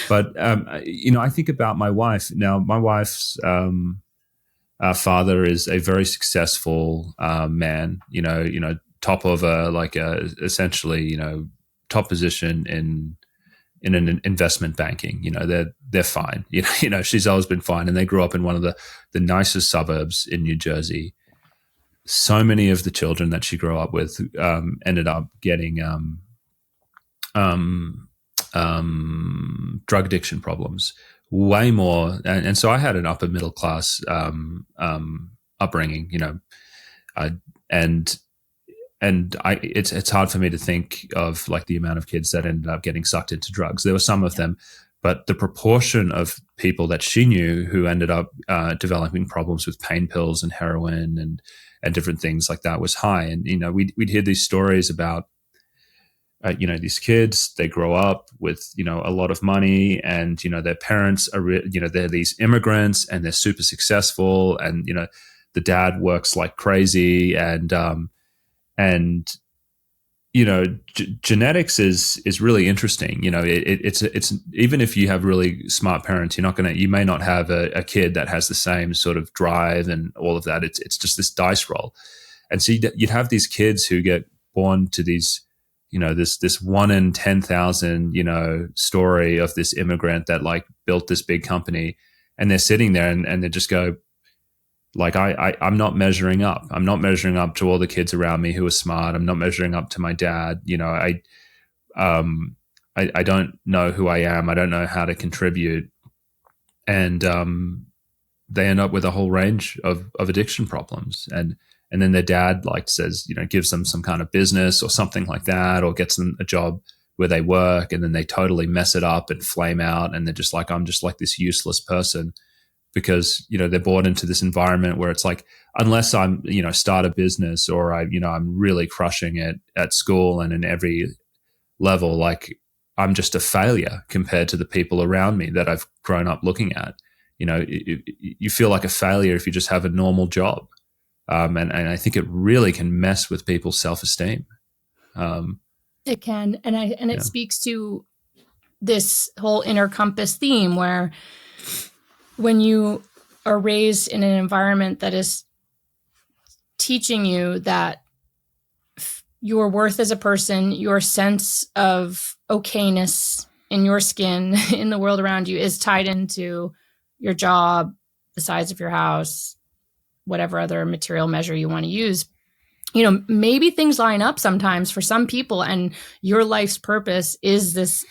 But, I think about my wife. Now, my wife's father is a very successful man, top of essentially, top position in an investment banking. They're fine. She's always been fine, and they grew up in one of the nicest suburbs in New Jersey. So many of the children that she grew up with ended up getting drug addiction problems, way more. And so I had an upper middle class upbringing, and it's hard for me to think of like the amount of kids that ended up getting sucked into drugs. There were some of them, but the proportion of people that she knew who ended up developing problems with pain pills and heroin and different things like that was high. And, we'd hear these stories about, these kids, they grow up with, a lot of money, and, their parents are, they're these immigrants and they're super successful, and, the dad works like crazy, and genetics is really interesting. It's even if you have really smart parents, you may not have a kid that has the same sort of drive and all of that. It's just this dice roll. And so you'd have these kids who get born to these, this 1 in 10,000, story of this immigrant that like built this big company, and they're sitting there and they just go, like, I'm not measuring up. I'm not measuring up to all the kids around me who are smart. I'm not measuring up to my dad. I don't know who I am. I don't know how to contribute. And they end up with a whole range of addiction problems. And then their dad says, gives them some kind of business or something like that, or gets them a job where they work, and then they totally mess it up and flame out. And they're just like, I'm just like this useless person. Because, they're born into this environment where it's like, unless I'm, start a business, or I'm really crushing it at school and in every level, like I'm just a failure compared to the people around me that I've grown up looking at. You feel like a failure if you just have a normal job. And I think it really can mess with people's self-esteem. It can. And it speaks to this whole inner compass theme where, when you are raised in an environment that is teaching you that your worth as a person, your sense of okayness in your skin, in the world around you, is tied into your job, the size of your house, whatever other material measure you want to use, maybe things line up sometimes for some people, and your life's purpose is this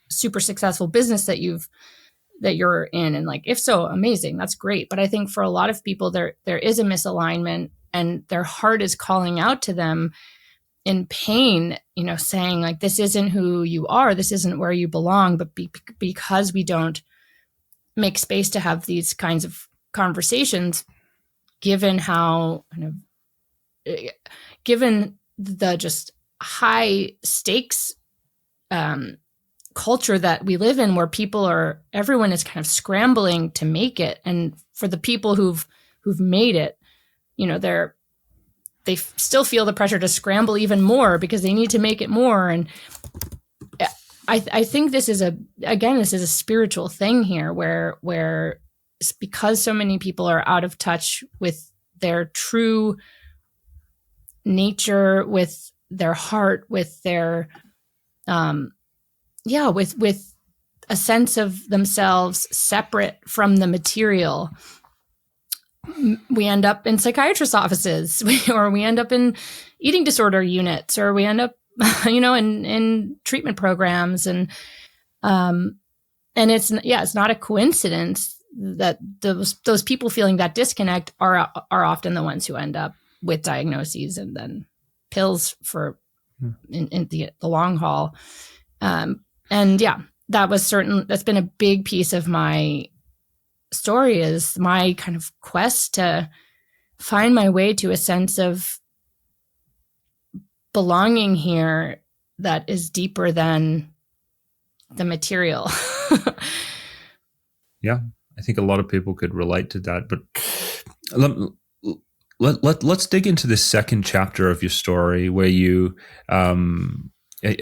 super successful business that you're in. And like, if so, amazing. That's great. But I think for a lot of people, there is a misalignment, and their heart is calling out to them in pain, saying like, this isn't who you are. This isn't where you belong. But because we don't make space to have these kinds of conversations, given the just high stakes, culture that we live in, where everyone is kind of scrambling to make it. And for the people who've made it, they still feel the pressure to scramble even more because they need to make it more. And I think this is a spiritual thing here where because so many people are out of touch with their true nature, with their heart, with their, with a sense of themselves separate from the material. We end up in psychiatrist offices, or we end up in eating disorder units, or we end up, in treatment programs. And it's not a coincidence that those people feeling that disconnect are often the ones who end up with diagnoses and then pills for in the long haul. That's been a big piece of my story, is my kind of quest to find my way to a sense of belonging here that is deeper than the material. Yeah, I think a lot of people could relate to that. But let's dig into this second chapter of your story where you, I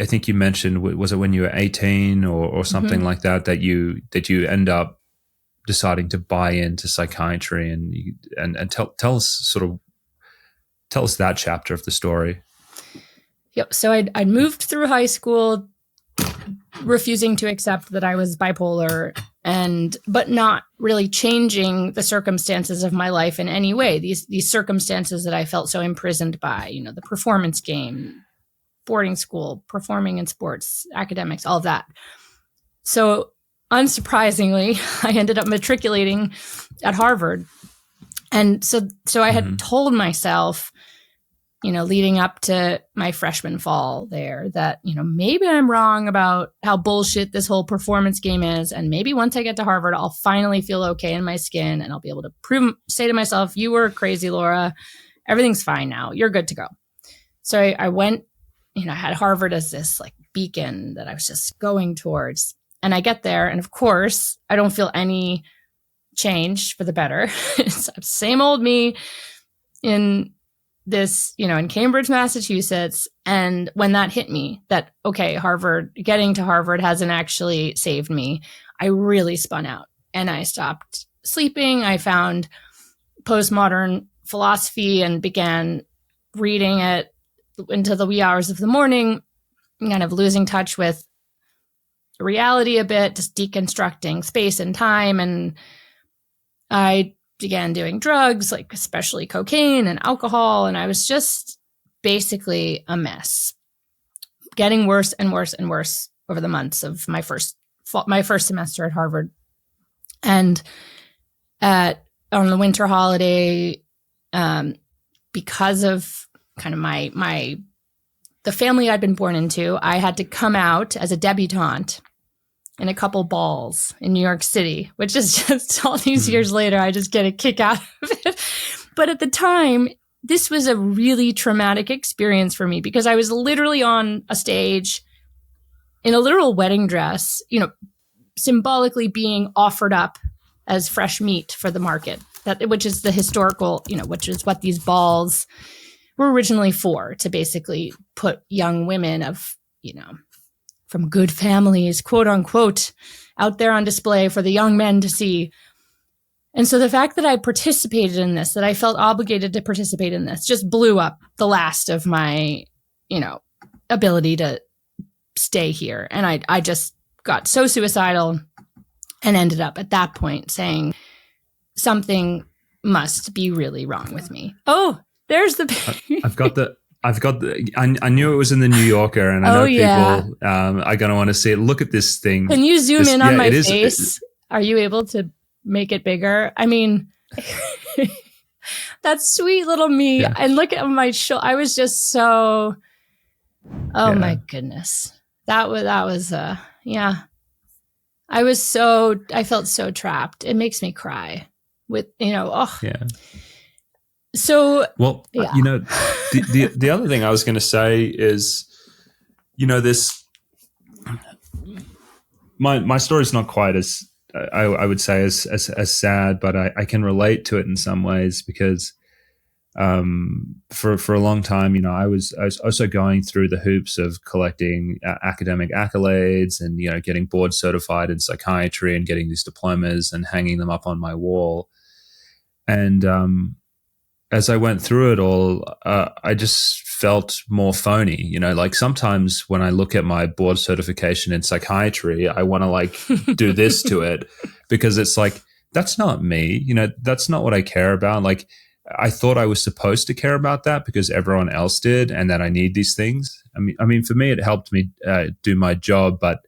think you mentioned, was it when you were 18 or something like that you end up deciding to buy into psychiatry, and tell us that chapter of the story. Yep. So I moved through high school refusing to accept that I was bipolar, but not really changing the circumstances of my life in any way. These circumstances that I felt so imprisoned by, the performance game, boarding school, performing in sports, academics, all of that. So unsurprisingly, I ended up matriculating at Harvard. And so I had told myself, leading up to my freshman fall there, that, maybe I'm wrong about how bullshit this whole performance game is. And maybe once I get to Harvard, I'll finally feel okay in my skin and I'll be able to say to myself, you were crazy, Laura. Everything's fine now. You're good to go. So I went, I had Harvard as this like beacon that I was just going towards. And I get there, and of course, I don't feel any change for the better. It's the same old me in this, in Cambridge, Massachusetts. And when that hit me, that, okay, getting to Harvard hasn't actually saved me, I really spun out and I stopped sleeping. I found postmodern philosophy and began reading it into the wee hours of the morning, kind of losing touch with reality a bit, just deconstructing space and time. And I began doing drugs, like especially cocaine and alcohol. And I was just basically a mess, getting worse and worse and worse over the months of my first semester at Harvard. And on the winter holiday, because of kind of the family I'd been born into, I had to come out as a debutante in a couple balls in New York City, which is just all these years later, I just get a kick out of it. But at the time, this was a really traumatic experience for me because I was literally on a stage in a literal wedding dress, symbolically being offered up as fresh meat for the market, which is the historical, which is what these balls were originally for, to basically put young women of, from good families, quote unquote, out there on display for the young men to see. And so the fact that I participated in this, that I felt obligated to participate in this, just blew up the last of my, ability to stay here. And I just got so suicidal and ended up at that point saying something must be really wrong with me. Oh, there's the I knew it was in the New Yorker, and I know people are going to want to see it. Look at this thing. Can you zoom in on my face? Are you able to make it bigger? I mean, that sweet little me. Yeah. And look at my shoulder. I was just so, my goodness. That was I felt so trapped. It makes me cry with, So, the other thing I was going to say is, this, my story is not quite as, I would say as sad, but I can relate to it in some ways because, for a long time, I was also going through the hoops of collecting academic accolades and, getting board certified in psychiatry and getting these diplomas and hanging them up on my wall. And, as I went through it all, I just felt more phony. Like sometimes when I look at my board certification in psychiatry, I want to like do this to it because it's like, that's not me. That's not what I care about. Like, I thought I was supposed to care about that because everyone else did, and that I need these things. I mean, for me, it helped me do my job, but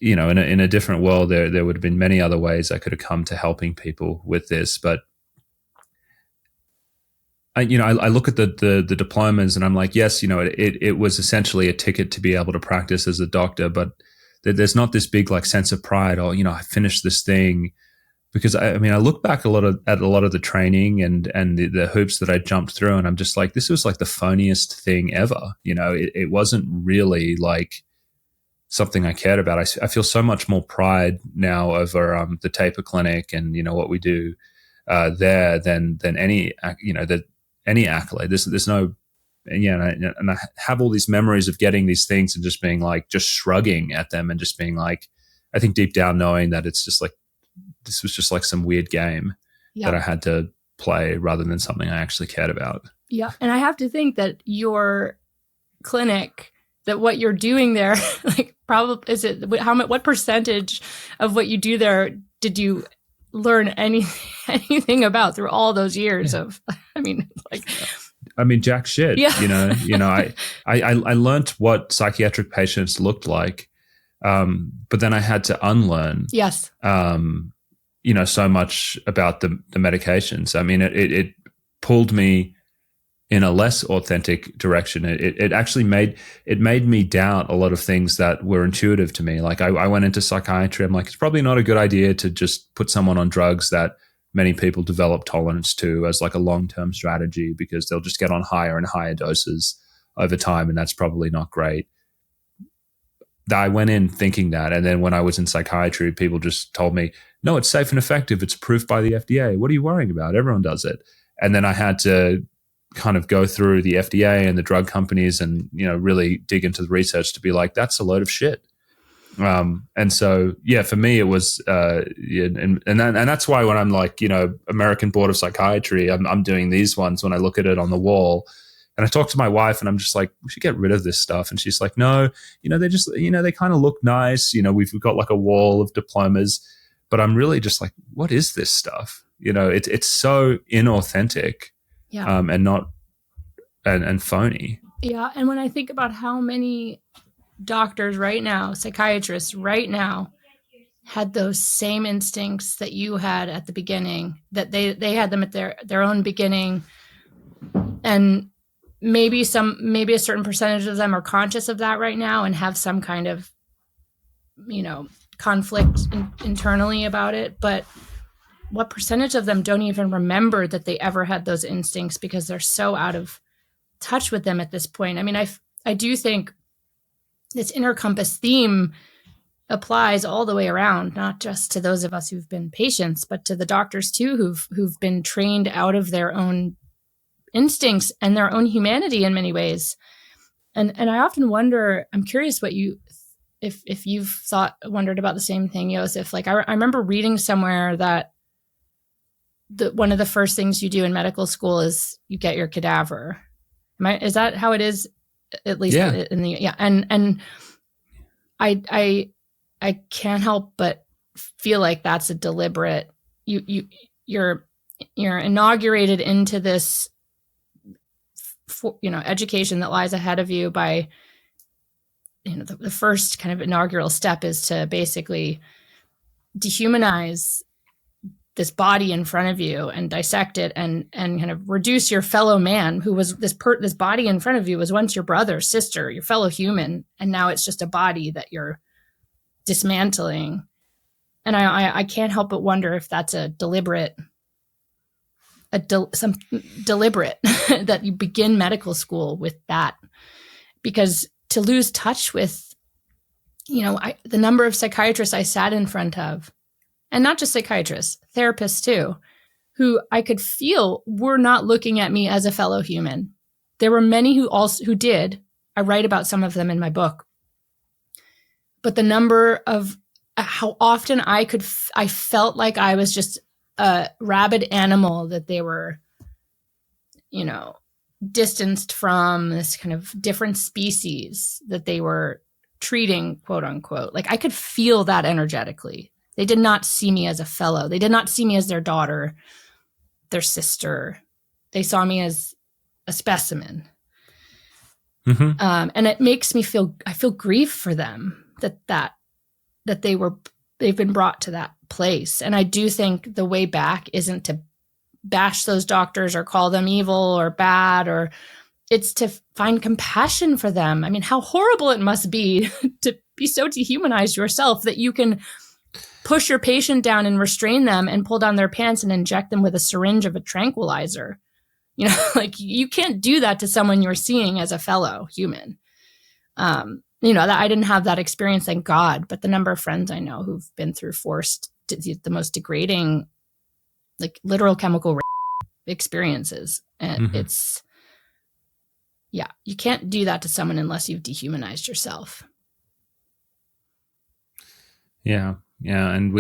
in a different world, there would have been many other ways I could have come to helping people with this. But I look at the diplomas and I'm like, yes, it was essentially a ticket to be able to practice as a doctor, but there's not this big like sense of pride. Or I finished this thing. Because I look back at a lot of the training and the hoops that I jumped through, and I'm just like, this was like the phoniest thing ever. It wasn't really like something I cared about. I feel so much more pride now over the taper clinic and what we do there than any any accolade. There's no. And I have all these memories of getting these things and just being like, just shrugging at them and just being like, I think deep down knowing that it's just like, this was just like some weird game that I had to play rather than something I actually cared about. Yeah. And I have to think that your clinic, that what you're doing there, like probably, what percentage of what you do there did you learn anything about through all those years of, jack shit, I learned what psychiatric patients looked like. But then I had to unlearn. Yes. So much about the medications. It pulled me in a less authentic direction. It actually made me doubt a lot of things that were intuitive to me. Like I went into psychiatry. I'm like, it's probably not a good idea to just put someone on drugs that many people develop tolerance to as like a long-term strategy, because they'll just get on higher and higher doses over time. And that's probably not great. I went in thinking that. And then when I was in psychiatry, people just told me, no, it's safe and effective. It's approved by the FDA. What are you worrying about? Everyone does it. And then I had to kind of go through the FDA and the drug companies and, really dig into the research to be like, that's a load of shit. And so, for me, it was, and that's why when I'm like, American Board of Psychiatry, I'm doing these ones when I look at it on the wall. And I talked to my wife and I'm just like, we should get rid of this stuff. And she's like, no, they just, they kind of look nice. We've got like a wall of diplomas, but I'm really just like, what is this stuff? It's so inauthentic, and not, and phony. Yeah. And when I think about how many doctors right now, psychiatrists right now, had those same instincts that you had at the beginning, that they had them at their own beginning. And maybe a certain percentage of them are conscious of that right now and have some kind of, conflict internally about it. But what percentage of them don't even remember that they ever had those instincts because they're so out of touch with them at this point? I do think this inner compass theme applies all the way around, not just to those of us who've been patients, but to the doctors too, who've been trained out of their own instincts and their own humanity in many ways. And I often wonder, I'm curious what if you've wondered about the same thing, Josef. Like I remember reading somewhere that one of the first things you do in medical school is you get your cadaver. Is that how it is? At least in the, And I can't help but feel like that's a deliberate, you're inaugurated into this, education that lies ahead of you by, the first kind of inaugural step is to basically dehumanize this body in front of you and dissect it and kind of reduce your fellow man, who was this body in front of you was once your brother, sister, your fellow human. And now it's just a body that you're dismantling. And I can't help but wonder if that's a deliberate that you begin medical school with that, because to lose touch with, the number of psychiatrists I sat in front of, and not just psychiatrists, therapists too, who I could feel were not looking at me as a fellow human. There were many who did. I write about some of them in my book, but the number of how often I felt like I was just a rabid animal that they were distanced from this kind of different species that they were treating, quote unquote. Like I could feel that energetically. They did not see me as a fellow. They did not see me as their daughter, their sister. They saw me as a specimen. Mm-hmm. And it makes me I feel grief for them that they've been brought to that place. And I do think the way back isn't to bash those doctors or call them evil or bad, or it's to find compassion for them. I mean, how horrible it must be to be so dehumanized yourself that you can push your patient down and restrain them and pull down their pants and inject them with a syringe of a tranquilizer. Like you can't do that to someone you're seeing as a fellow human. That I didn't have that experience, thank God, but the number of friends I know who've been through the most degrading, like literal chemical experiences. And it's, you can't do that to someone unless you've dehumanized yourself. Yeah. And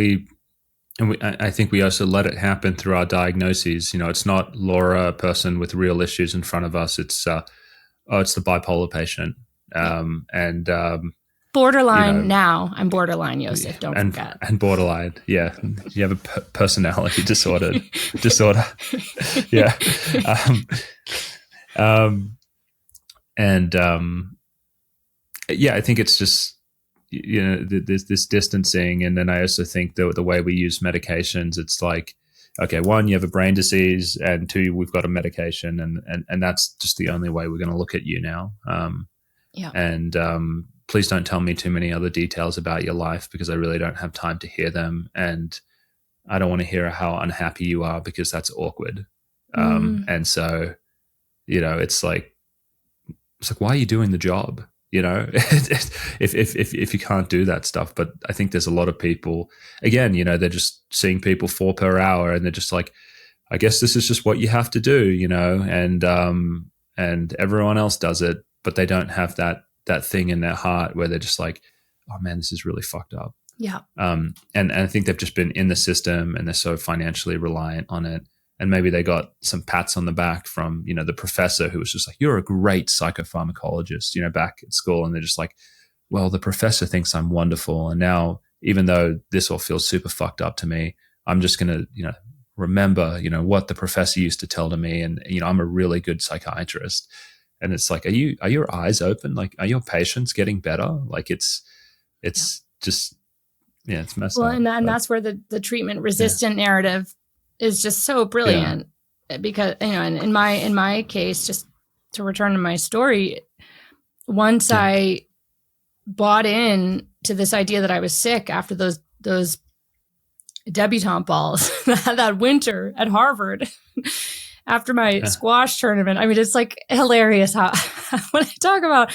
I think we also let it happen through our diagnoses. It's not Laura, a person with real issues in front of us. It's the bipolar patient. Borderline now. I'm borderline, Josef. Don't forget. And borderline. Yeah. You have a personality disorder. Yeah. I think it's just, there's this distancing. And then I also think the way we use medications, it's like, okay, one, you have a brain disease, and two, we've got a medication, and that's just the only way we're going to look at you now. And please don't tell me too many other details about your life, because I really don't have time to hear them. And I don't want to hear how unhappy you are, because that's awkward. And so, it's like, why are you doing the job? If you can't do that stuff. But I think there's a lot of people, again, they're just seeing people 4 per hour, and they're just like, I guess this is just what you have to do, and everyone else does it, but they don't have that thing in their heart where they're just like, oh man, this is really fucked up. Yeah. And I think they've just been in the system, and they're so financially reliant on it. And maybe they got some pats on the back from, the professor who was just like, you're a great psychopharmacologist, back at school. And they're just like, well, the professor thinks I'm wonderful. And now, even though this all feels super fucked up to me, I'm just going to, remember, what the professor used to tell to me. And, I'm a really good psychiatrist. And it's like, are your eyes open? Like, are your patients getting better? Like it's just, it's messed up. Well, and that's where the treatment resistant narrative is just so brilliant, because, and in my case, just to return to my story, once I bought in to this idea that I was sick after those debutante balls that winter at Harvard, after my squash tournament, I mean, it's like hilarious how when I talk about,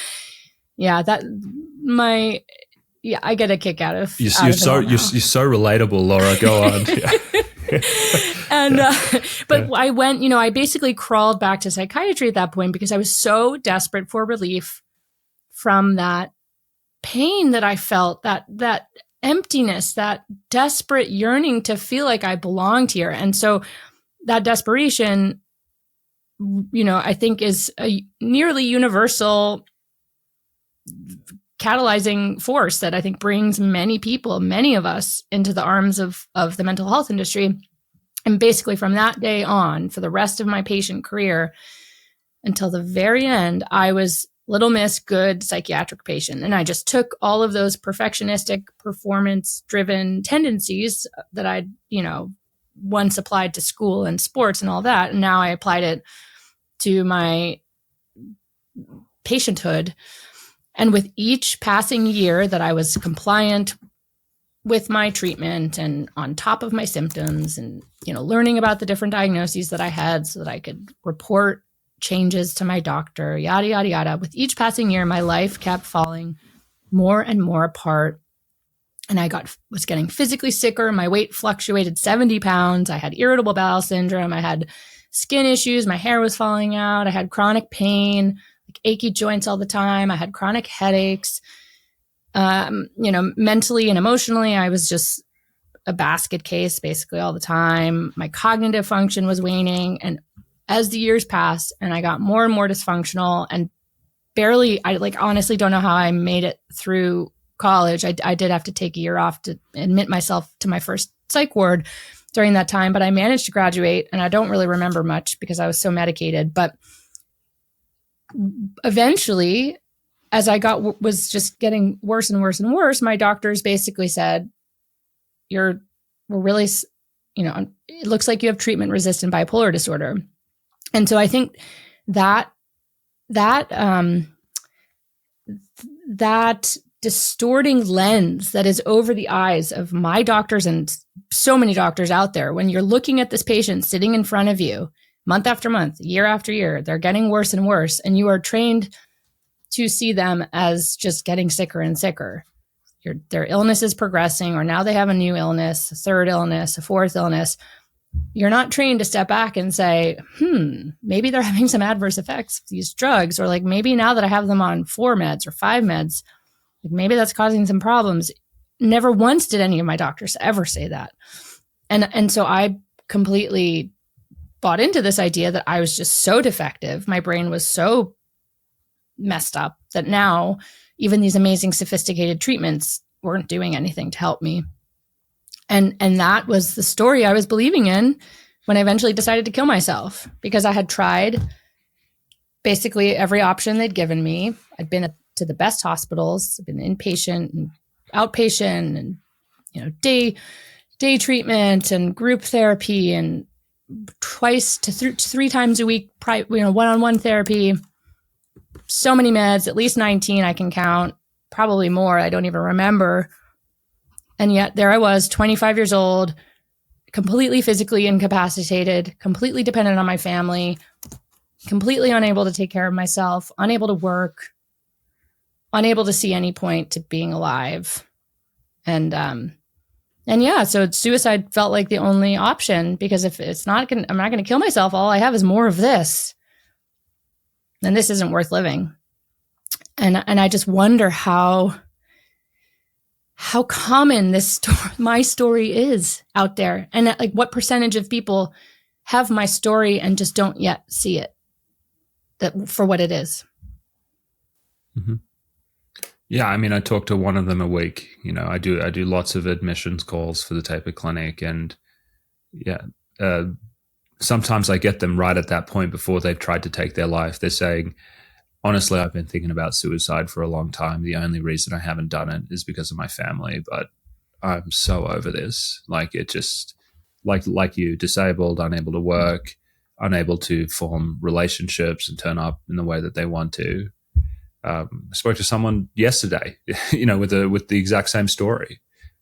I get a kick out of. You're so relatable, Laura. Go on. And I went, I basically crawled back to psychiatry at that point, because I was so desperate for relief from that pain that I felt, that emptiness, that desperate yearning to feel like I belonged here. And so that desperation, I think is a nearly universal catalyzing force that I think brings many of us into the arms of the mental health industry. And basically from that day on, for the rest of my patient career until the very end, I was little miss good psychiatric patient. And I just took all of those perfectionistic, performance-driven tendencies that I'd, once applied to school and sports and all that. And now I applied it to my patienthood. And with each passing year that I was compliant with my treatment and on top of my symptoms and, learning about the different diagnoses that I had so that I could report changes to my doctor, yada, yada, yada. With each passing year, my life kept falling more and more apart. And I was getting physically sicker. My weight fluctuated 70 pounds. I had irritable bowel syndrome. I had skin issues. My hair was falling out. I had chronic pain, like achy joints all the time. I had chronic headaches. Mentally and emotionally, I was just a basket case basically all the time. My cognitive function was waning. And as the years passed and I got more and more dysfunctional and I honestly don't know how I made it through college. I did have to take a year off to admit myself to my first psych ward during that time, but I managed to graduate, and I don't really remember much because I was so medicated. But eventually, as I was just getting worse and worse and worse, my doctors basically said, we're really, it looks like you have treatment resistant bipolar disorder. And so I think that distorting lens that is over the eyes of my doctors and so many doctors out there, when you're looking at this patient sitting in front of you month after month, year after year, they're getting worse and worse, and you are trained to see them as just getting sicker and sicker. Their illness is progressing, or now they have a new illness, a third illness, a fourth illness. You're not trained to step back and say, maybe they're having some adverse effects of these drugs, or like maybe now that I have them on 4 meds or 5 meds, like maybe that's causing some problems. Never once did any of my doctors ever say that. And so I completely bought into this idea that I was just so defective. My brain was so messed up that now even these amazing sophisticated treatments weren't doing anything to help me. And that was the story I was believing in when I eventually decided to kill myself, because I had tried basically every option they'd given me. I'd been to the best hospitals, I've been inpatient and outpatient and, day treatment and group therapy and twice to 3 times a week, one-on-one therapy, so many meds, at least 19 I can count, probably more. I don't even remember. And yet there I was, 25 years old, completely physically incapacitated, completely dependent on my family, completely unable to take care of myself, unable to work, unable to see any point to being alive. And yeah, so suicide felt like the only option, because if I'm not going to kill myself, all I have is more of this. And this isn't worth living. And I just wonder how common my story is out there, and like what percentage of people have my story and just don't yet see it for what it is. Mm-hmm. Yeah, I mean, I talk to one of them a week. I do lots of admissions calls for the Taper Clinic, and sometimes I get them right at that point before they've tried to take their life. They're saying, honestly, I've been thinking about suicide for a long time. The only reason I haven't done it is because of my family, but I'm so over this. Like, it just, like you, disabled, unable to work, unable to form relationships and turn up in the way that they want to. I spoke to someone yesterday, with the exact same story,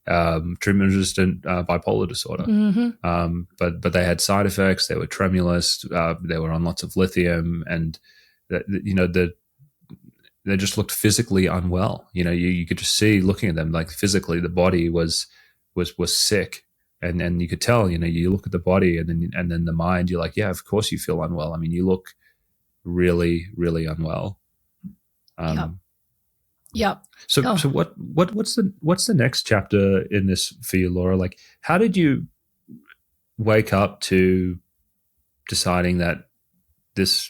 treatment-resistant bipolar disorder. Mm-hmm. But they had side effects. They were tremulous. They were on lots of lithium, and they just looked physically unwell. You could just see, looking at them, like physically the body was sick, and you could tell. You look at the body, and then the mind. You're like, yeah, of course you feel unwell. I mean, you look really, really unwell. Yep. So what's the next chapter in this for you, Laura? Like, how did you wake up to deciding that this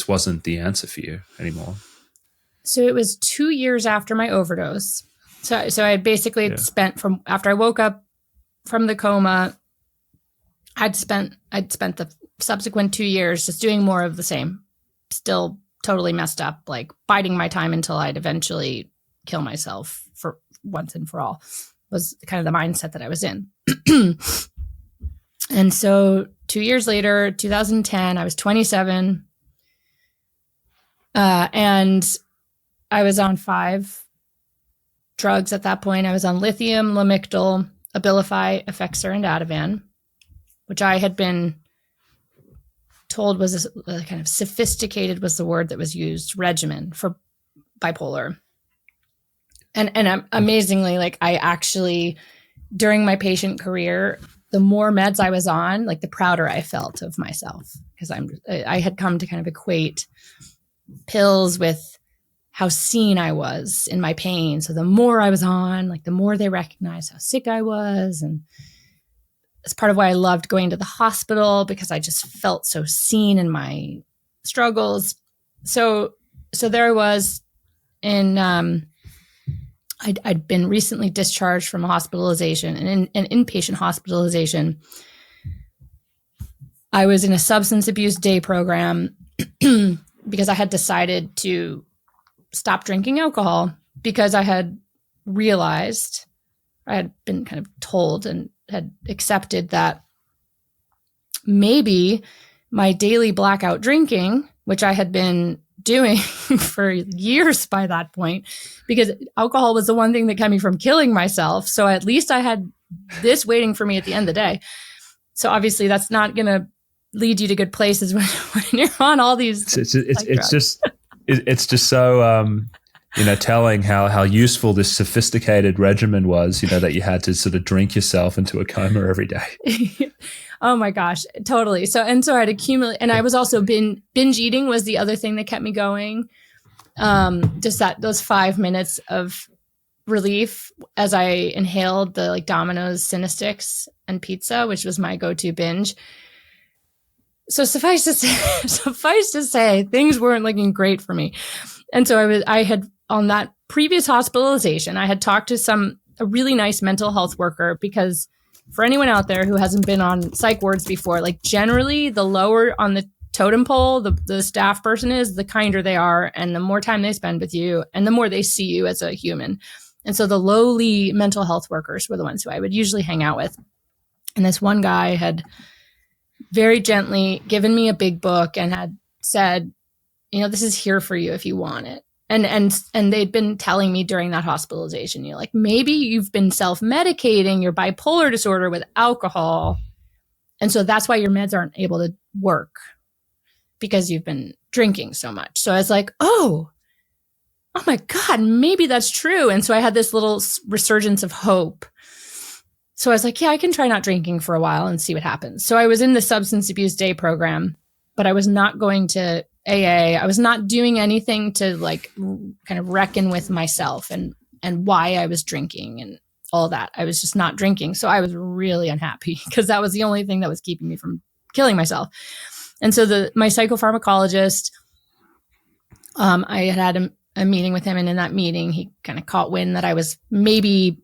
wasn't the answer for you anymore? So it was 2 years after my overdose. So I basically spent from after I woke up from the coma, I'd spent the subsequent 2 years just doing more of the same, still totally messed up, like biding my time until I'd eventually kill myself for once and for all, was kind of the mindset that I was in. And so 2 years later, 2010, I was 27. And I was on 5 drugs at that point. I was on lithium, Lamictal, Abilify, Effexor, and Ativan, which I had been told was a kind of sophisticated, was the word that was used, regimen for bipolar. And amazingly, like, I actually, during my patient career, the more meds I was on, like, the prouder I felt of myself, because I had come to kind of equate pills with how seen I was in my pain. So the more I was on, like, the more they recognized how sick I was. And it's part of why I loved going to the hospital, because I just felt so seen in my struggles. So there I was in, I'd been recently discharged from a hospitalization, and an inpatient hospitalization. I was in a substance abuse day program because I had decided to stop drinking alcohol, because I had realized, I had been kind of told and had accepted that maybe my daily blackout drinking, which I had been doing for years by that point, because alcohol was the one thing that kept me from killing myself. So at least I had this waiting for me at the end of the day. So obviously that's not going to lead you to good places when you're on all these. It's just so, telling how useful this sophisticated regimen was, that you had to sort of drink yourself into a coma every day. Oh my gosh, totally. So I'd accumulate, and I was also binge eating was the other thing that kept me going. Just those 5 minutes of relief as I inhaled the like Domino's Cinesticks and pizza, which was my go-to binge. So suffice to say, things weren't looking great for me. And so I had on that previous hospitalization, I had talked to a really nice mental health worker, because for anyone out there who hasn't been on psych wards before, like generally the lower on the totem pole the staff person is, the kinder they are, and the more time they spend with you, and the more they see you as a human. And so the lowly mental health workers were the ones who I would usually hang out with. And this one guy had very gently given me a big book and had said, this is here for you if you want it. And they'd been telling me during that hospitalization, like, maybe you've been self-medicating your bipolar disorder with alcohol. And so that's why your meds aren't able to work, because you've been drinking so much. So I was like, oh my God, maybe that's true. And so I had this little resurgence of hope. So I was like, yeah, I can try not drinking for a while and see what happens. So I was in the substance abuse day program, but I was not going to AA. I was not doing anything to like kind of reckon with myself and why I was drinking and all that. I was just not drinking. So I was really unhappy, because that was the only thing that was keeping me from killing myself. And so my psychopharmacologist, I had a meeting with him, and in that meeting, he kind of caught wind that I was maybe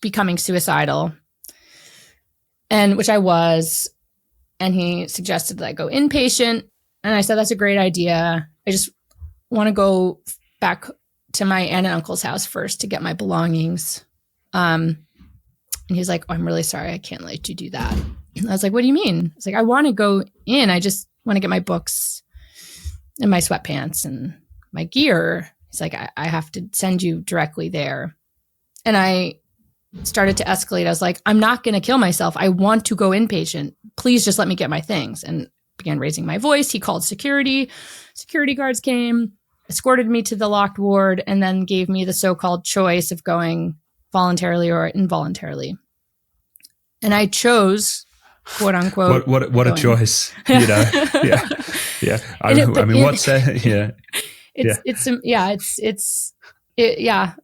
becoming suicidal, and which I was. And he suggested that I go inpatient. And I said, that's a great idea. I just want to go back to my aunt and uncle's house first to get my belongings. And he's like, oh, I'm really sorry, I can't let you do that. And I was like, what do you mean? It's like, I want to go in. I just want to get my books and my sweatpants and my gear. He's like, I have to send you directly there. And I started to escalate. I was like, I'm not going to kill myself. I want to go inpatient. Please just let me get my things. And began raising my voice. He called security. Security guards came, escorted me to the locked ward, and then gave me the so-called choice of going voluntarily or involuntarily. And I chose, quote unquote. What a choice, Yeah.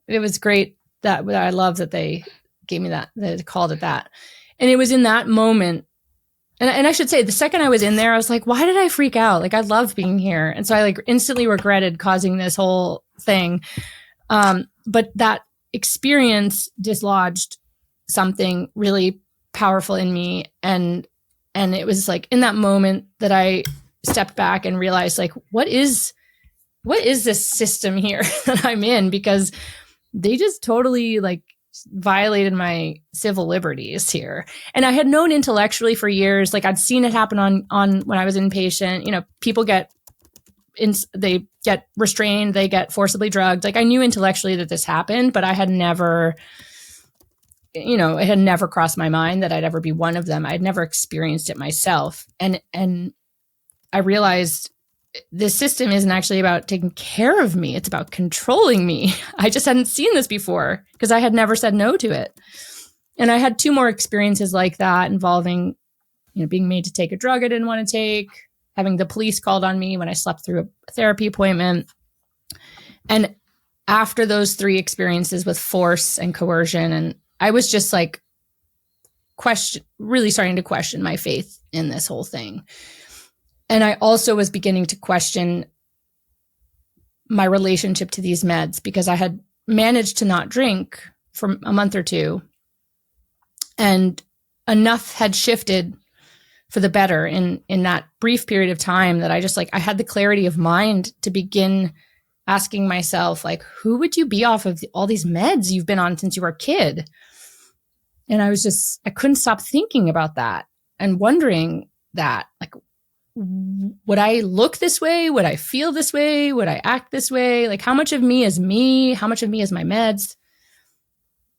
It was great that I love that they gave me that, they called it that. And it was in that moment. And I should say, the second I was in there, I was like, why did I freak out? Like, I love being here. And so I like instantly regretted causing this whole thing. But that experience dislodged something really powerful in me. And it was like in that moment that I stepped back and realized, like, what is this system here that I'm in? Because they just totally like violated my civil liberties here. And I had known intellectually for years, like I'd seen it happen on when I was inpatient, people they get restrained, they get forcibly drugged. Like I knew intellectually that this happened, but I had never, it had never crossed my mind that I'd ever be one of them. I'd never experienced it myself. And I realized this system isn't actually about taking care of me. It's about controlling me. I just hadn't seen this before because I had never said no to it. And I had two more experiences like that involving, being made to take a drug I didn't want to take, having the police called on me when I slept through a therapy appointment. And after those three experiences with force and coercion, and I was just like really starting to question my faith in this whole thing. And I also was beginning to question my relationship to these meds, because I had managed to not drink for a month or two, and enough had shifted for the better in that brief period of time that I just I had the clarity of mind to begin asking myself, like, who would you be off of all these meds you've been on since you were a kid? And I couldn't stop thinking about that and wondering that, like, would I look this way? Would I feel this way? Would I act this way? Like, how much of me is me? How much of me is my meds?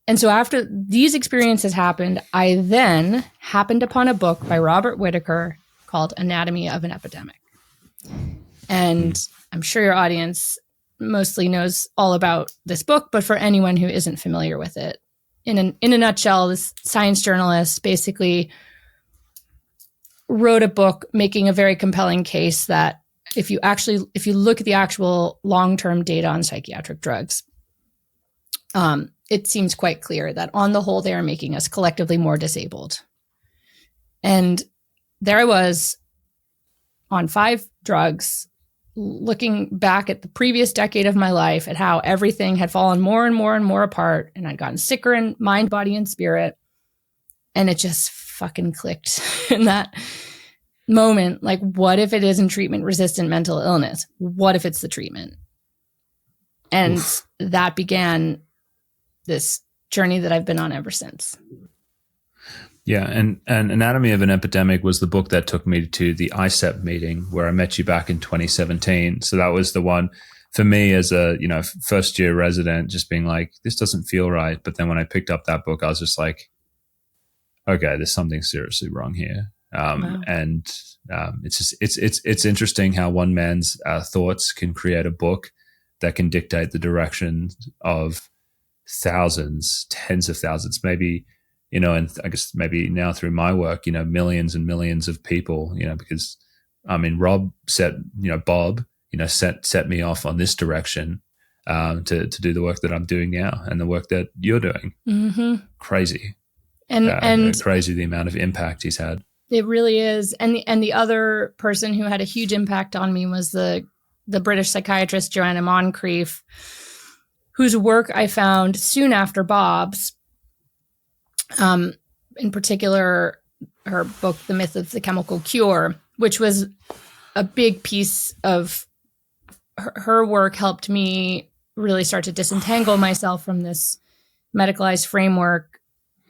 And so after these experiences happened, I then happened upon a book by Robert Whitaker called Anatomy of an Epidemic. And I'm sure your audience mostly knows all about this book, but for anyone who isn't familiar with it, in a nutshell, this science journalist basically wrote a book making a very compelling case that if you look at the actual long-term data on psychiatric drugs, it seems quite clear that on the whole, they are making us collectively more disabled. And there I was on 5 drugs, looking back at the previous decade of my life, at how everything had fallen more and more and more apart, and I'd gotten sicker in mind, body, and spirit. And it just fucking clicked in that moment. Like, what if it isn't treatment-resistant mental illness? What if it's the treatment? And that began this journey that I've been on ever since. Yeah, and Anatomy of an Epidemic was the book that took me to the ICEP meeting where I met you back in 2017. So that was the one for me as a first year resident, just being like, this doesn't feel right. But then when I picked up that book, I was just like, okay, there's something seriously wrong here. Wow. And it's interesting how one man's thoughts can create a book that can dictate the direction of thousands, tens of thousands, maybe, and I guess maybe now through my work, millions and millions of people, because Bob set me off on this direction to do the work that I'm doing now and the work that you're doing. Mm-hmm. Crazy. And crazy the amount of impact he's had. It really is. And the other person who had a huge impact on me was the British psychiatrist Joanna Moncrief, whose work I found soon after Bob's. In particular, her book, The Myth of the Chemical Cure, which was a big piece of her work, helped me really start to disentangle myself from this medicalized framework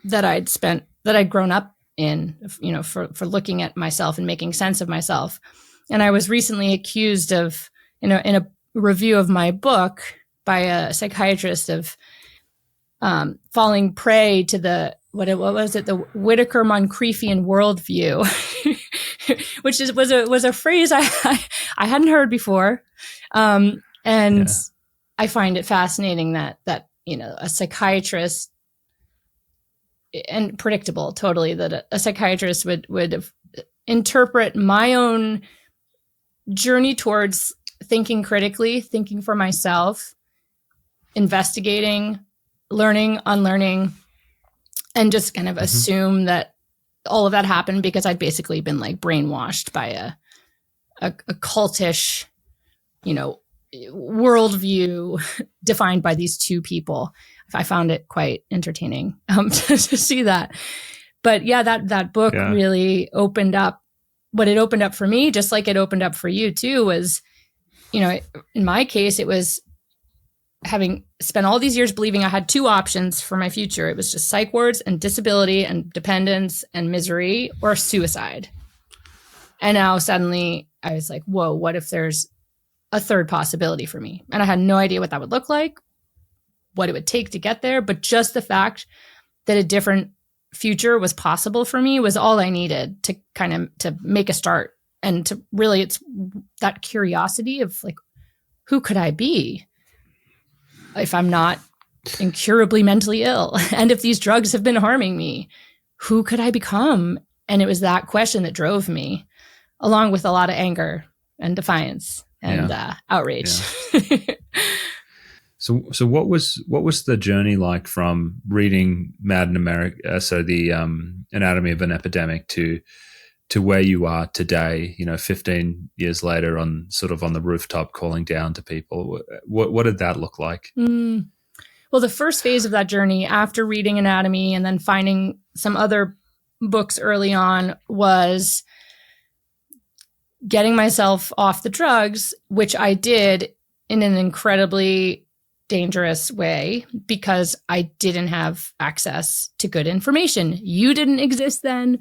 that I'd grown up in, for looking at myself and making sense of myself. And I was recently accused of, in a review of my book by a psychiatrist, of falling prey to the the Whitaker Moncriefian worldview, which was a phrase I hadn't heard before, and I find it fascinating that a psychiatrist, and predictable totally that a psychiatrist would interpret my own journey towards thinking critically, thinking for myself, investigating, learning, unlearning, and just kind of assume that all of that happened because I'd basically been like brainwashed by a cultish, worldview defined by these two people. I found it quite entertaining to see that. But yeah, that book really opened up. What it opened up for me, just like it opened up for you too, was, in my case, it was having spent all these years believing I had 2 options for my future. It was just psych wards and disability and dependence and misery, or suicide. And now suddenly I was like, whoa, what if there's a third possibility for me? And I had no idea what that would look like, what it would take to get there. But just the fact that a different future was possible for me was all I needed to make a start. And to really, it's that curiosity of like, who could I be if I'm not incurably mentally ill? And if these drugs have been harming me, who could I become? And it was that question that drove me, along with a lot of anger and defiance and outrage. Yeah. So what was the journey like from reading Mad in America, so the Anatomy of an Epidemic, to where you are today? 15 years later, on the rooftop, calling down to people. What did that look like? Well, the first phase of that journey, after reading Anatomy and then finding some other books early on, was getting myself off the drugs, which I did in an incredibly dangerous way because I didn't have access to good information. You didn't exist then.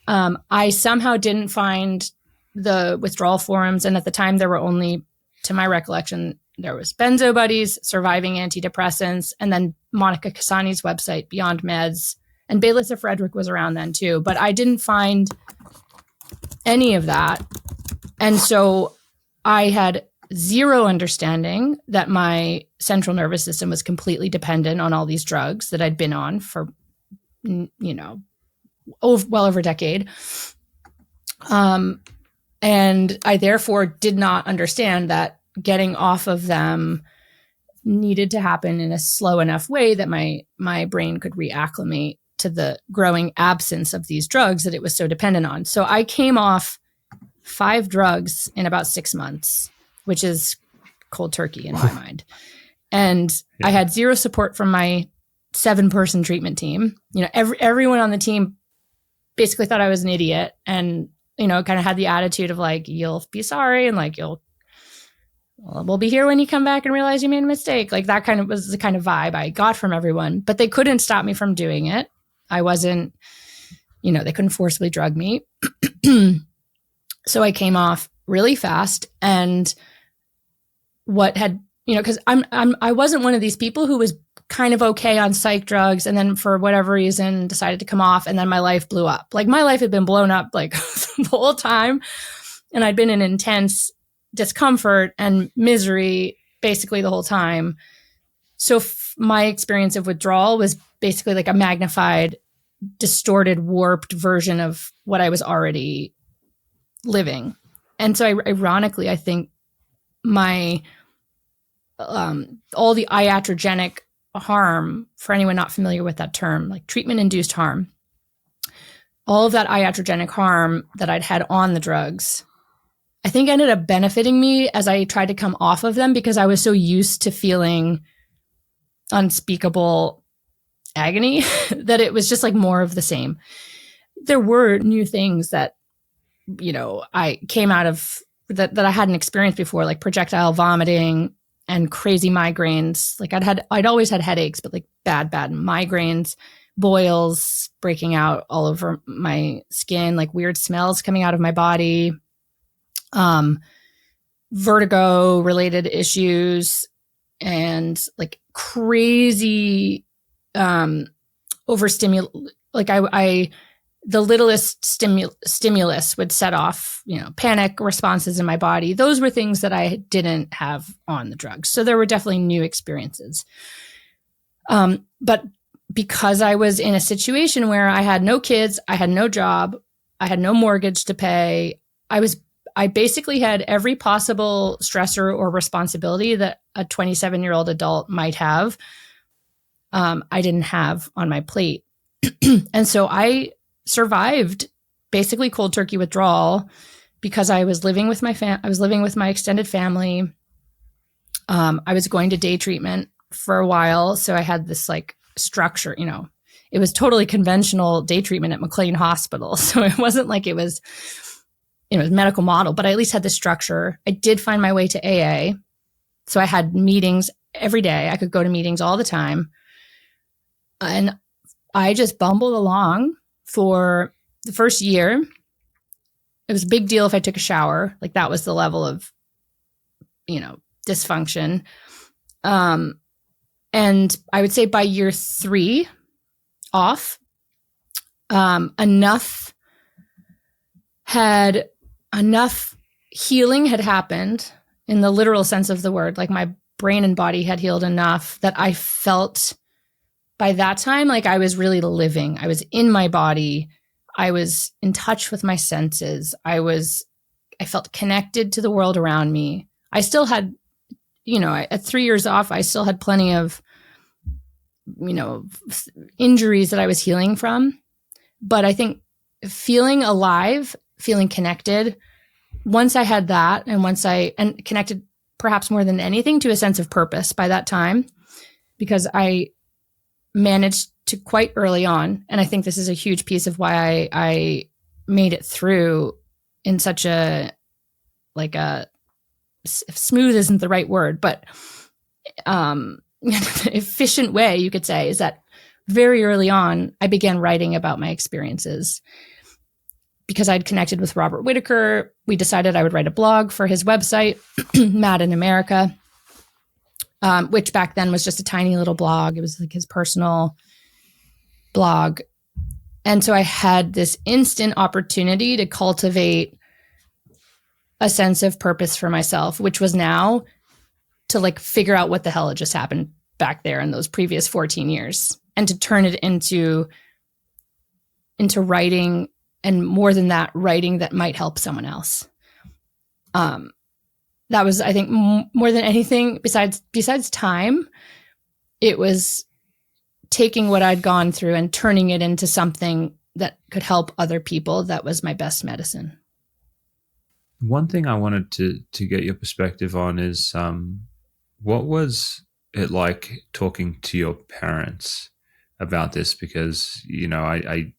I somehow didn't find the withdrawal forums. And at the time, there were only, to my recollection, there was Benzo Buddies, Surviving Antidepressants, and then Monica Cassani's website, Beyond Meds. And Baylissa Frederick was around then too. But I didn't find any of that. And so I had zero understanding that my central nervous system was completely dependent on all these drugs that I'd been on for, well over a decade. And I therefore did not understand that getting off of them needed to happen in a slow enough way that my brain could reacclimate to the growing absence of these drugs that it was so dependent on. So I came off 5 drugs in about 6 months, which is cold turkey in my mind. And I had zero support from my 7-person treatment team. Everyone on the team basically thought I was an idiot and, kind of had the attitude of like, you'll be sorry. And like, we'll be here when you come back and realize you made a mistake. Like that kind of was the kind of vibe I got from everyone, but they couldn't stop me from doing it. I wasn't, they couldn't forcibly drug me. So I came off really fast. And what had, because I wasn't one of these people who was kind of okay on psych drugs and then for whatever reason decided to come off and then my life blew up. Like my life had been blown up like the whole time. And I'd been in intense discomfort and misery basically the whole time. So my experience of withdrawal was basically like a magnified, distorted, warped version of what I was already living. And so ironically, I think my all the iatrogenic harm, for anyone not familiar with that term, like treatment-induced harm, all of that iatrogenic harm that I'd had on the drugs, I think ended up benefiting me as I tried to come off of them because I was so used to feeling unspeakable agony that it was just like more of the same. There were new things that, I came out of that I hadn't experienced before, like projectile vomiting and crazy migraines. Like I'd always had headaches, but like bad migraines, boils breaking out all over my skin, like weird smells coming out of my body, vertigo related issues, and like crazy overstimulation. Like the littlest stimulus would set off, panic responses in my body. Those were things that I didn't have on the drugs. So there were definitely new experiences. But because I was in a situation where I had no kids, I had no job, I had no mortgage to pay, I basically had every possible stressor or responsibility that a 27-year-old adult might have. I didn't have on my plate. And so I survived basically cold turkey withdrawal because I was living with I was living with my extended family. I was going to day treatment for a while. So I had this like structure, it was totally conventional day treatment at McLean Hospital. So it wasn't like it was medical model, but I at least had the structure. I did find my way to AA. So I had meetings every day. I could go to meetings all the time. And I just bumbled along for the first year. It was a big deal if I took a shower. Like that was the level of, dysfunction. And I would say by year 3 off, enough healing had happened in the literal sense of the word. Like my brain and body had healed enough that I felt by that time like I was really living. I was in my body. I was in touch with my senses. I felt connected to the world around me. I still had, at 3 years off, I still had plenty of, injuries that I was healing from. But I think feeling alive, feeling connected, once I had that, and connected perhaps more than anything to a sense of purpose by that time, because I managed to quite early on. And I think this is a huge piece of why I made it through in such a smooth isn't the right word, but efficient way, you could say, is that very early on, I began writing about my experiences because I'd connected with Robert Whitaker. We decided I would write a blog for his website, Mad in America, which back then was just a tiny little blog. It was like his personal blog. And so I had this instant opportunity to cultivate a sense of purpose for myself, which was now to like figure out what the hell had just happened back there in those previous 14 years and to turn it into writing, and more than that, writing that might help someone else. That was, I think, more than anything besides time, it was taking what I'd gone through and turning it into something that could help other people. That was my best medicine. One thing I wanted to get your perspective on is what was it like talking to your parents about this? Because, I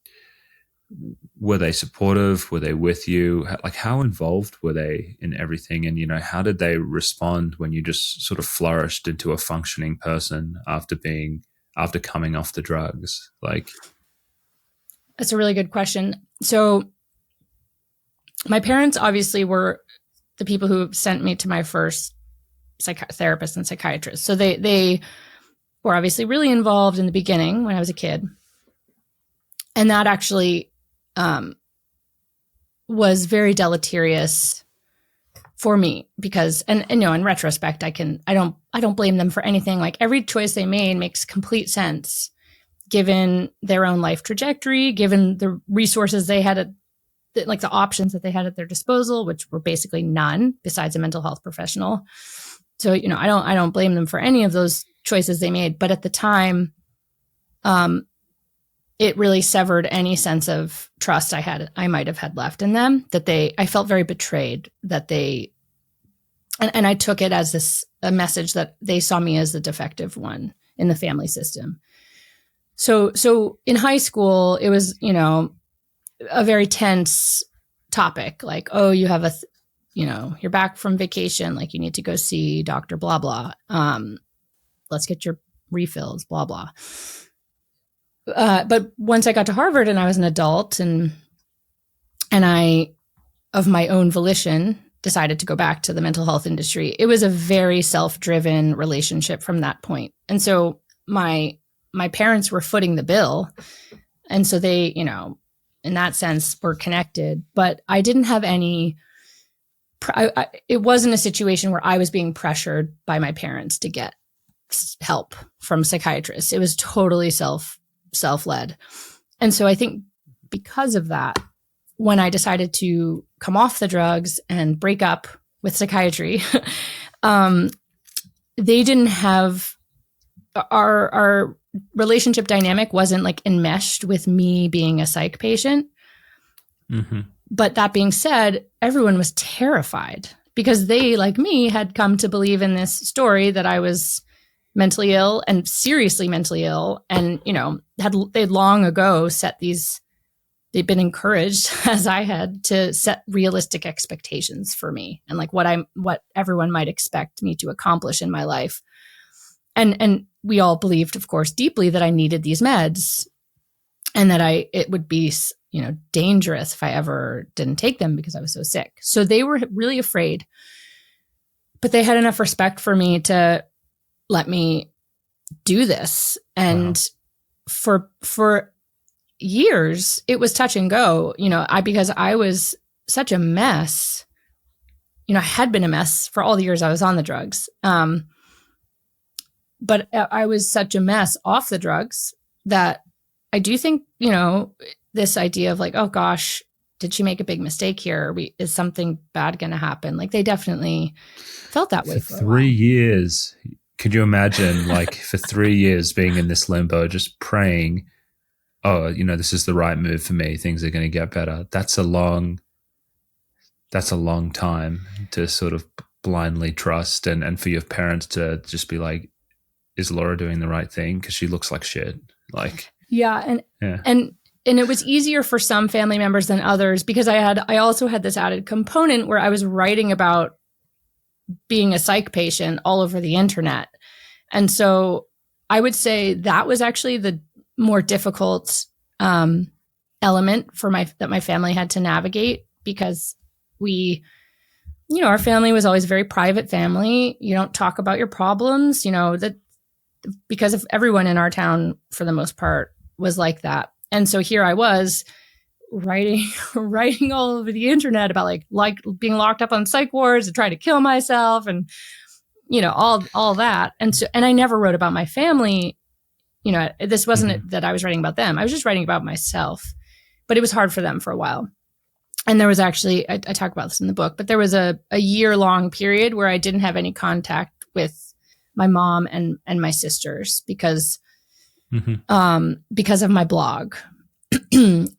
were they supportive? Were they with you? Like, how involved were they in everything? And, how did they respond when you just sort of flourished into a functioning person after coming off the drugs? Like, that's a really good question. So my parents obviously were the people who sent me to my first therapist and psychiatrist. So they were obviously really involved in the beginning when I was a kid. And that actually was very deleterious for me because, and in retrospect, I don't blame them for anything. Like, every choice they made makes complete sense given their own life trajectory, given the resources they had like the options that they had at their disposal, which were basically none besides a mental health professional. So, I don't blame them for any of those choices they made. But at the time, it really severed any sense of trust I might have had left in them, I felt very betrayed and I took it as a message that they saw me as the defective one in the family system. So in high school, it was, a very tense topic. Like, oh, you have you're back from vacation. Like, you need to go see Dr. Blah, blah. Let's get your refills, blah, blah. But once I got to Harvard and I was an adult and I, of my own volition, decided to go back to the mental health industry, it was a very self-driven relationship from that point. And so my parents were footing the bill. And so they, in that sense, were connected. But I didn't have any, it wasn't a situation where I was being pressured by my parents to get help from psychiatrists. It was totally self-led. And so I think because of that, when I decided to come off the drugs and break up with psychiatry, they didn't have our relationship dynamic wasn't like enmeshed with me being a psych patient. Mm-hmm. But that being said, everyone was terrified because they, like me, had come to believe in this story that I was mentally ill and seriously mentally ill. And, they'd long ago they'd been encouraged, as I had, to set realistic expectations for me and like what everyone might expect me to accomplish in my life. And we all believed, of course, deeply that I needed these meds and that it would be, dangerous if I ever didn't take them because I was so sick. So they were really afraid, but they had enough respect for me to let me do this. And wow. For years, it was touch and go, because I was such a mess, I had been a mess for all the years I was on the drugs. But I was such a mess off the drugs that I do think, this idea of like, oh gosh, did she make a big mistake here? Is something bad going to happen? Like they definitely felt that way for 3 years. Could you imagine like for 3 years being in this limbo, just praying, oh, you know, this is the right move for me. Things are going to get better. That's a long time to sort of blindly trust, and for your parents to just be like, is Laura doing the right thing? Because she looks like shit. Like, and it was easier for some family members than others because I also had this added component where I was writing about being a psych patient all over the internet. And so I would say that was actually the more difficult element that my family had to navigate, because our family was always a very private family. You don't talk about your problems, that because of everyone in our town, for the most part, was like that. And so here I was writing all over the internet about like being locked up on psych wards and trying to kill myself and, all that. And I never wrote about my family. This wasn't that I was writing about them. I was just writing about myself, but it was hard for them for a while. And there was actually, I talk about this in the book, but there was a year-long period where I didn't have any contact with my mom and my sisters because of my blog. And,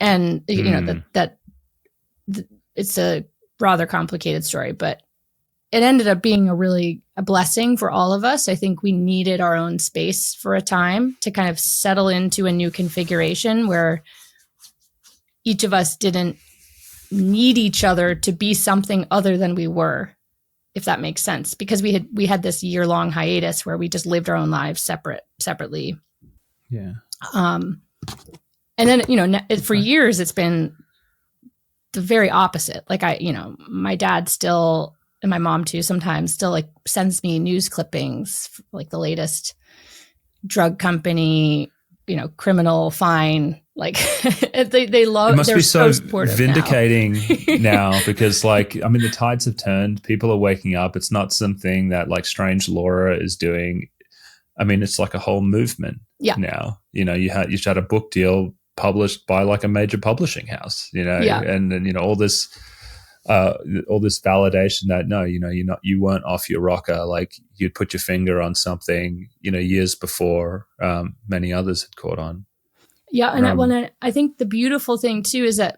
that it's a rather complicated story, but it ended up being a blessing for all of us. I think we needed our own space for a time to kind of settle into a new configuration where each of us didn't need each other to be something other than we were, if that makes sense, because we had this year-long hiatus where we just lived our own lives separately. Yeah. And then, for years it's been the very opposite. Like my dad still, and my mom too, sometimes still like sends me news clippings, like the latest drug company, criminal fine. Like they love. It must they're be so supportive vindicating now because the tides have turned. People are waking up. It's not something that like Strange Laura is doing. It's like a whole movement now. You had a book deal published by like a major publishing house, and then all this validation that you weren't off your rocker. Like you'd put your finger on something, years before many others had caught on. Yeah, and I think the beautiful thing too is that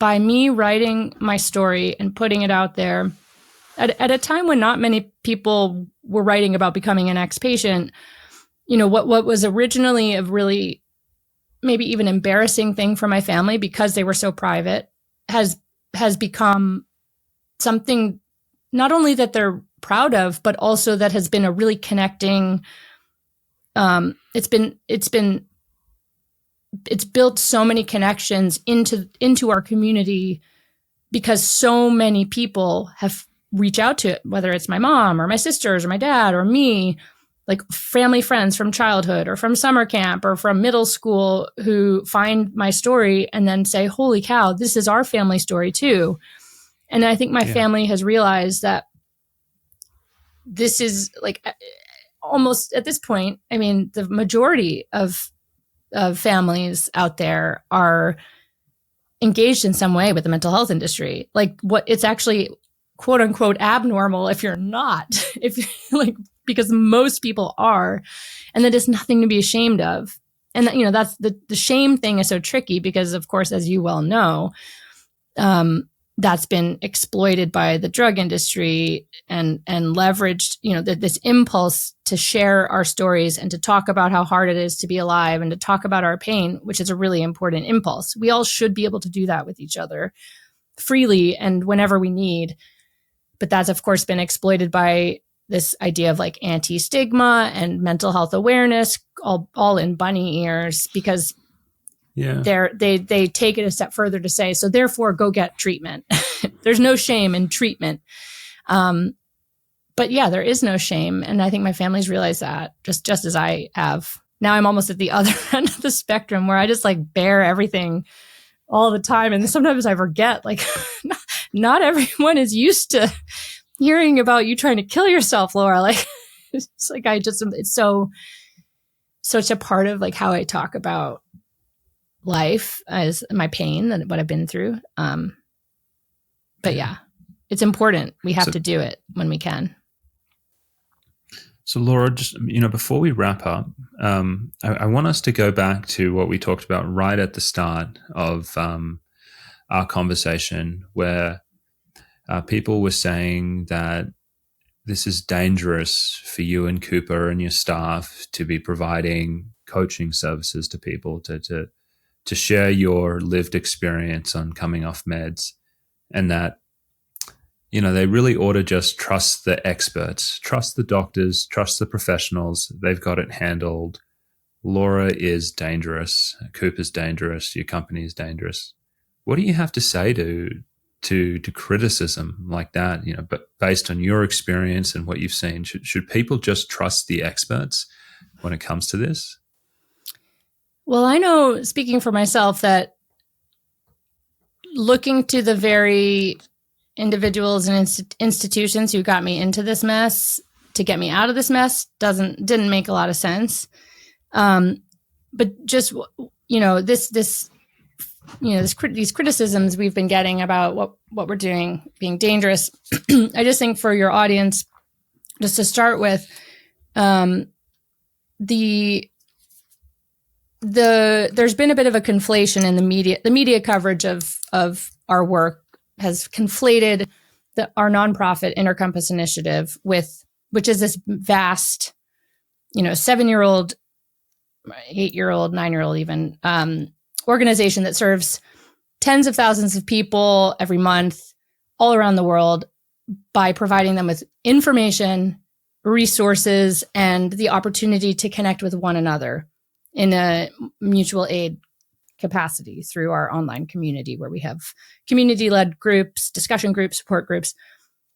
by me writing my story and putting it out there at a time when not many people were writing about becoming an ex-patient, what was originally a really maybe even embarrassing thing for my family because they were so private has become something not only that they're proud of, but also that has been a really connecting. It's built so many connections into our community because so many people have reached out to it, whether it's my mom or my sisters or my dad or me, like family friends from childhood or from summer camp or from middle school who find my story and then say, holy cow, this is our family story too. And I think my family has realized that this is like almost at this point, the majority of families out there are engaged in some way with the mental health industry. Like it's actually quote unquote abnormal if you're not, because most people are, and that is nothing to be ashamed of. And that, that's the shame thing is so tricky because of course, as you well know, that's been exploited by the drug industry and leveraged, this impulse to share our stories and to talk about how hard it is to be alive and to talk about our pain, which is a really important impulse. We all should be able to do that with each other freely and whenever we need. But that's, of course, been exploited by this idea of like anti-stigma and mental health awareness, all in bunny ears, because they take it a step further to say, so therefore go get treatment. There's no shame in treatment. But yeah, there is no shame. And I think my family's realized that just as I have. Now I'm almost at the other end of the spectrum where I just like bear everything all the time. And sometimes I forget, like, not everyone is used to hearing about you trying to kill yourself, Laura. Like, it's like, it's such a part of like how I talk about life as my pain and what I've been through. But yeah, it's important. We have to do it when we can. So Laura, just, before we wrap up, I want us to go back to what we talked about right at the start of our conversation, where people were saying that this is dangerous for you and Cooper and your staff to be providing coaching services to people, to share your lived experience on coming off meds, and that they really ought to just trust the experts, trust the doctors, trust the professionals. They've got it handled. Laura is dangerous. Cooper's dangerous. Your company is dangerous. What do you have to say to criticism like that? But based on your experience and what you've seen, should people just trust the experts when it comes to this? Well, I know, speaking for myself, that looking to the very individuals and institutions who got me into this mess to get me out of this mess didn't make a lot of sense. But just, these criticisms we've been getting about what we're doing being dangerous. I just think for your audience, just to start with, there's been a bit of a conflation in the media. The media coverage of our work has conflated our nonprofit Intercompass initiative which is this vast, 7-year-old, 8-year-old, 9-year-old even, organization that serves tens of thousands of people every month all around the world by providing them with information, resources, and the opportunity to connect with one another in a mutual aid capacity through our online community, where we have community-led groups, discussion groups, support groups.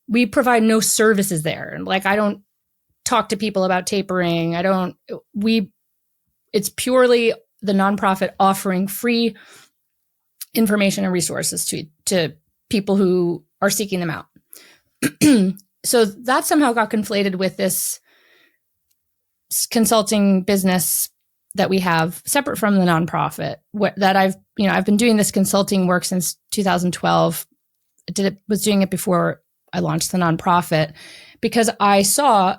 We provide no services there. Like, I don't talk to people about tapering. It's purely the nonprofit offering free information and resources to people who are seeking them out. So that somehow got conflated with this consulting business that we have separate from the nonprofit, that I've been doing this consulting work since 2012. Was doing it before I launched the nonprofit, because I saw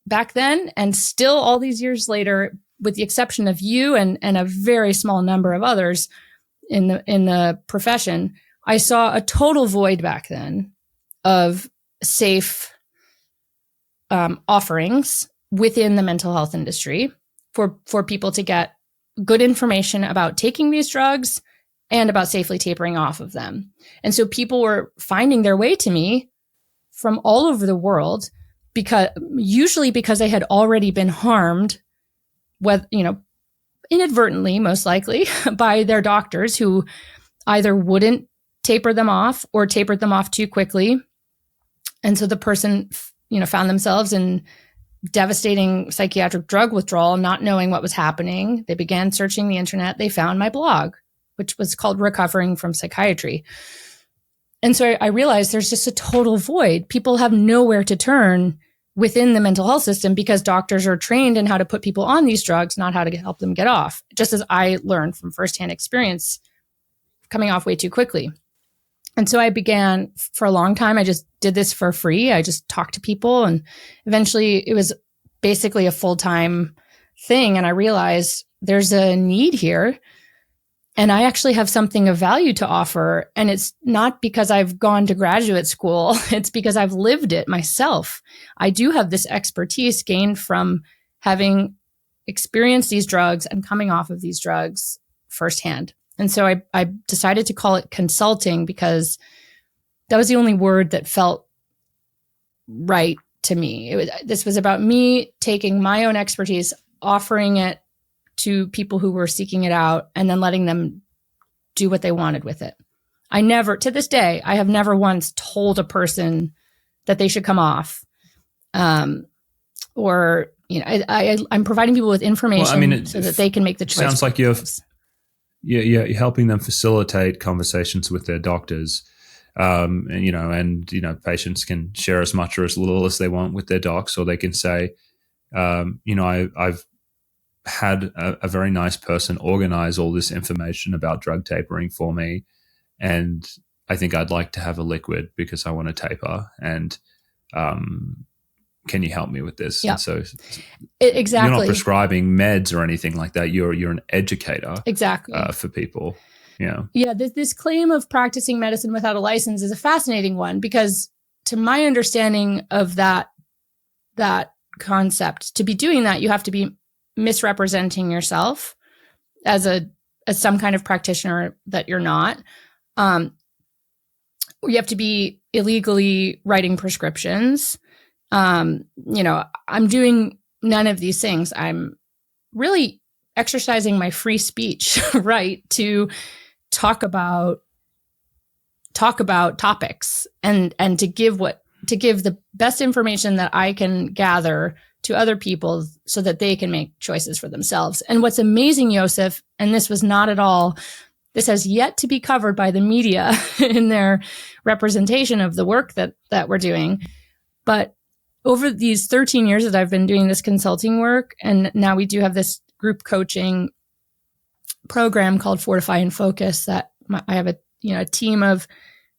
back then, and still all these years later, with the exception of you and a very small number of others in the profession, I saw a total void back then of safe offerings within the mental health industry for people to get good information about taking these drugs and about safely tapering off of them. And so people were finding their way to me from all over the world, usually because they had already been harmed, inadvertently, most likely, by their doctors, who either wouldn't taper them off or tapered them off too quickly. And so the person, found themselves in devastating psychiatric drug withdrawal, not knowing what was happening. They began searching the internet. They found my blog, which was called Recovering from Psychiatry. And so I realized there's just a total void. People have nowhere to turn within the mental health system, because doctors are trained in how to put people on these drugs, not how to help them get off. Just as I learned from firsthand experience, coming off way too quickly. And so I began, for a long time, I just did this for free. I just talked to people, and eventually it was basically a full-time thing. And I realized there's a need here, and I actually have something of value to offer. And it's not because I've gone to graduate school. It's because I've lived it myself. I do have this expertise gained from having experienced these drugs and coming off of these drugs firsthand. And so I decided to call it consulting, because that was the only word that felt right to me. This was about me taking my own expertise, offering it to people who were seeking it out, and then letting them do what they wanted with it. To this day, I have never once told a person that they should come off. I'm providing people with information so that they can make the choice. Sounds like you're helping them facilitate conversations with their doctors. Patients can share as much or as little as they want with their docs, or they can say, I've had a very nice person organize all this information about drug tapering for me. And, I think I'd like to have a liquid because I want to taper, and can you help me with this? Yeah. And so exactly. You're not prescribing meds or anything like that. You're an educator. Exactly. For people. Yeah. Yeah. This claim of practicing medicine without a license is a fascinating one, because to my understanding of that concept, to be doing that, you have to be misrepresenting yourself as some kind of practitioner that you're not. You have to be illegally writing prescriptions. I'm doing none of these things. I'm really exercising my free speech right to talk about topics and to give the best information that I can gather to other people so that they can make choices for themselves. And what's amazing, Josef, and this has yet to be covered by the media in their representation of the work that we're doing. But over these 13 years that I've been doing this consulting work, and now we do have this group coaching program called Fortify and Focus that I have a team of,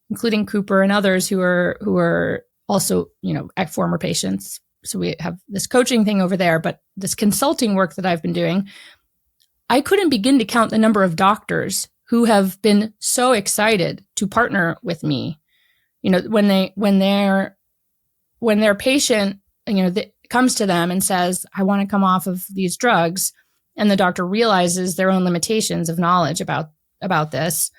including Cooper and others who are also, former patients. So we have this coaching thing over there, but this consulting work that I've been doing, I couldn't begin to count the number of doctors who have been so excited to partner with me. When their patient, comes to them and says, I want to come off of these drugs, and the doctor realizes their own limitations of knowledge about this.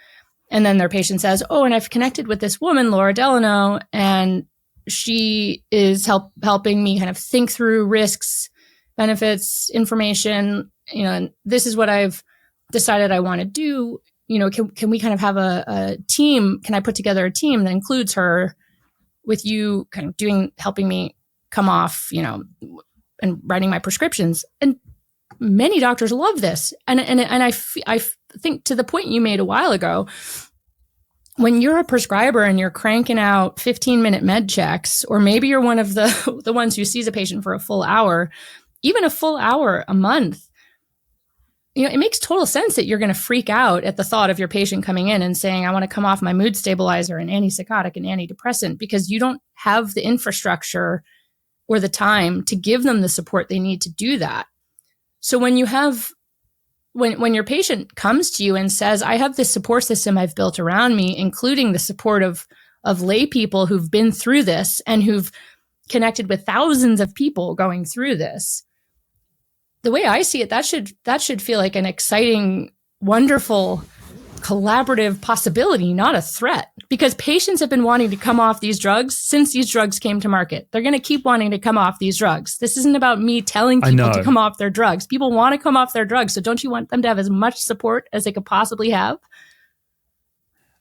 And then their patient says, oh, and I've connected with this woman, Laura Delano, and she is helping me kind of think through risks, benefits, information, and this is what I've decided I want to do. Can we kind of have a team? Can I put together a team that includes her with you kind of helping me come off, and writing my prescriptions? And many doctors love this. And I think to the point you made a while ago, when you're a prescriber and you're cranking out 15-minute med checks, or maybe you're one of the ones who sees a patient for a full hour, even a full hour a month, it makes total sense that you're going to freak out at the thought of your patient coming in and saying, I want to come off my mood stabilizer and antipsychotic and antidepressant, because you don't have the infrastructure or the time to give them the support they need to do that. So when your patient comes to you and says, I have this support system I've built around me, including the support of lay people who've been through this and who've connected with thousands of people going through this, the way I see it, that should feel like an exciting, wonderful, collaborative possibility, not a threat. Because patients have been wanting to come off these drugs since these drugs came to market. They're going to keep wanting to come off these drugs. This isn't about me telling people to come off their drugs. People want to come off their drugs. So don't you want them to have as much support as they could possibly have?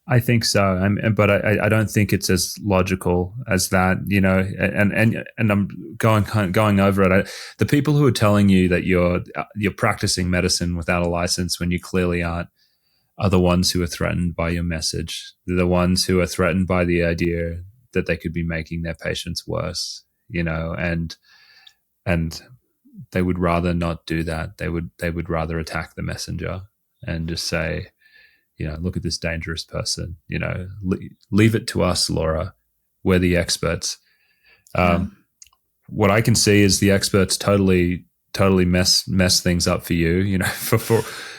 I think so, but I don't think it's as logical as that, And I'm going over it. The people who are telling you that you're practicing medicine without a license when you clearly aren't are the ones who are threatened by your message. They're the ones who are threatened by the idea that they could be making their patients worse, and they would rather not do that. They would rather attack the messenger and just say, look at this dangerous person, leave it to us, Laura. We're the experts. What I can see is the experts totally mess things up for you,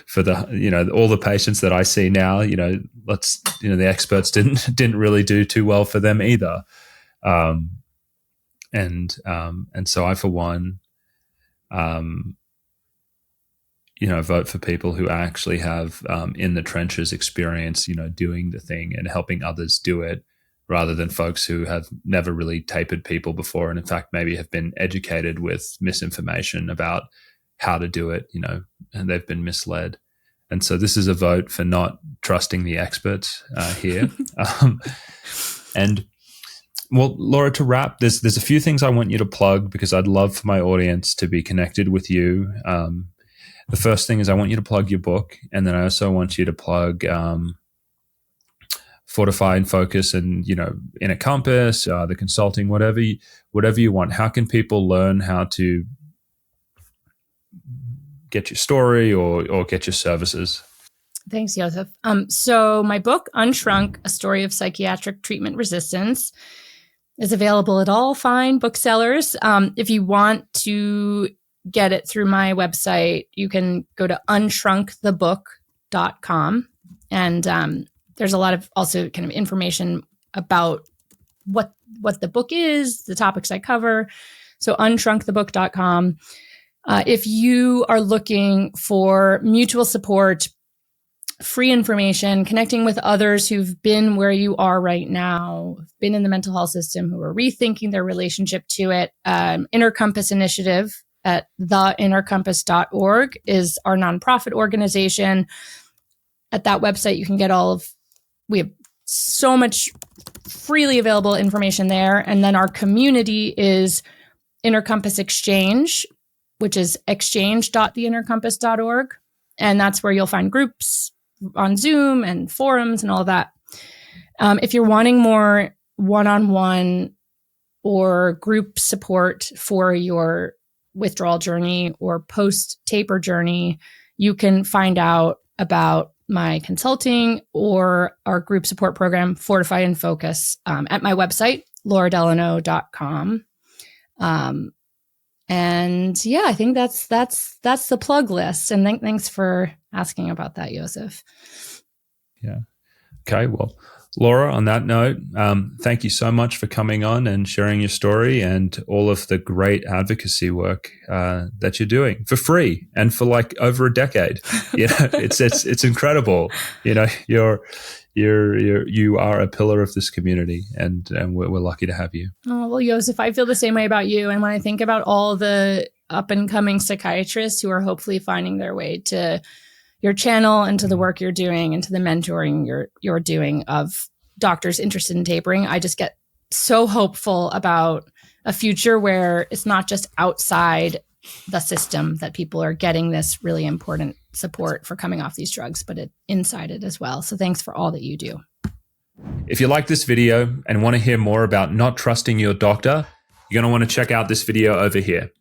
for the, all the patients that I see now, the experts didn't really do too well for them either. And so I, for one, vote for people who actually have in the trenches experience, doing the thing and helping others do it, rather than folks who have never really tapered people before and in fact maybe have been educated with misinformation about how to do it, and they've been misled. And so this is a vote for not trusting the experts here. And well, Laura, to wrap, there's a few things I want you to plug because I'd love for my audience to be connected with you. The first thing is I want you to plug your book, and then I also want you to plug Fortify and Focus and, In a Compass, the consulting, whatever you want. How can people learn how to get your story or get your services? Thanks, Josef. So my book, Unshrunk, A Story of Psychiatric Treatment Resistance, is available at all fine booksellers. If you want to get it through my website, you can go to unshrunkthebook.com. And there's a lot of also kind of information about what the book is, the topics I cover. So unshrunkthebook.com. If you are looking for mutual support, free information, connecting with others who've been where you are right now, been in the mental health system, who are rethinking their relationship to it, Inner Compass Initiative at theinnercompass.org is our nonprofit organization. At that website, you can get we have so much freely available information there. And then our community is Inner Compass Exchange, which is exchange.theinnercompass.org. And that's where you'll find groups on Zoom and forums and all of that. If you're wanting more one-on-one or group support for your withdrawal journey or post-taper journey, you can find out about my consulting or our group support program, Fortify and Focus, at my website, lauradelano.com. And yeah, I think that's the plug list. And thanks for asking about that, Josef. Yeah. Okay. Well, Laura, on that note, thank you so much for coming on and sharing your story and all of the great advocacy work that you're doing for free and for like over a decade. You know, it's incredible. You know, you are a pillar of this community, and we're lucky to have you. Oh, well, Josef, I feel the same way about you. And when I think about all the up and coming psychiatrists who are hopefully finding their way to your channel and to the work you're doing and to the mentoring you're doing of doctors interested in tapering, I just get so hopeful about a future where it's not just outside the system that people are getting this really important support for coming off these drugs, but inside it as well. So thanks for all that you do. If you like this video and want to hear more about not trusting your doctor, you're going to want to check out this video over here.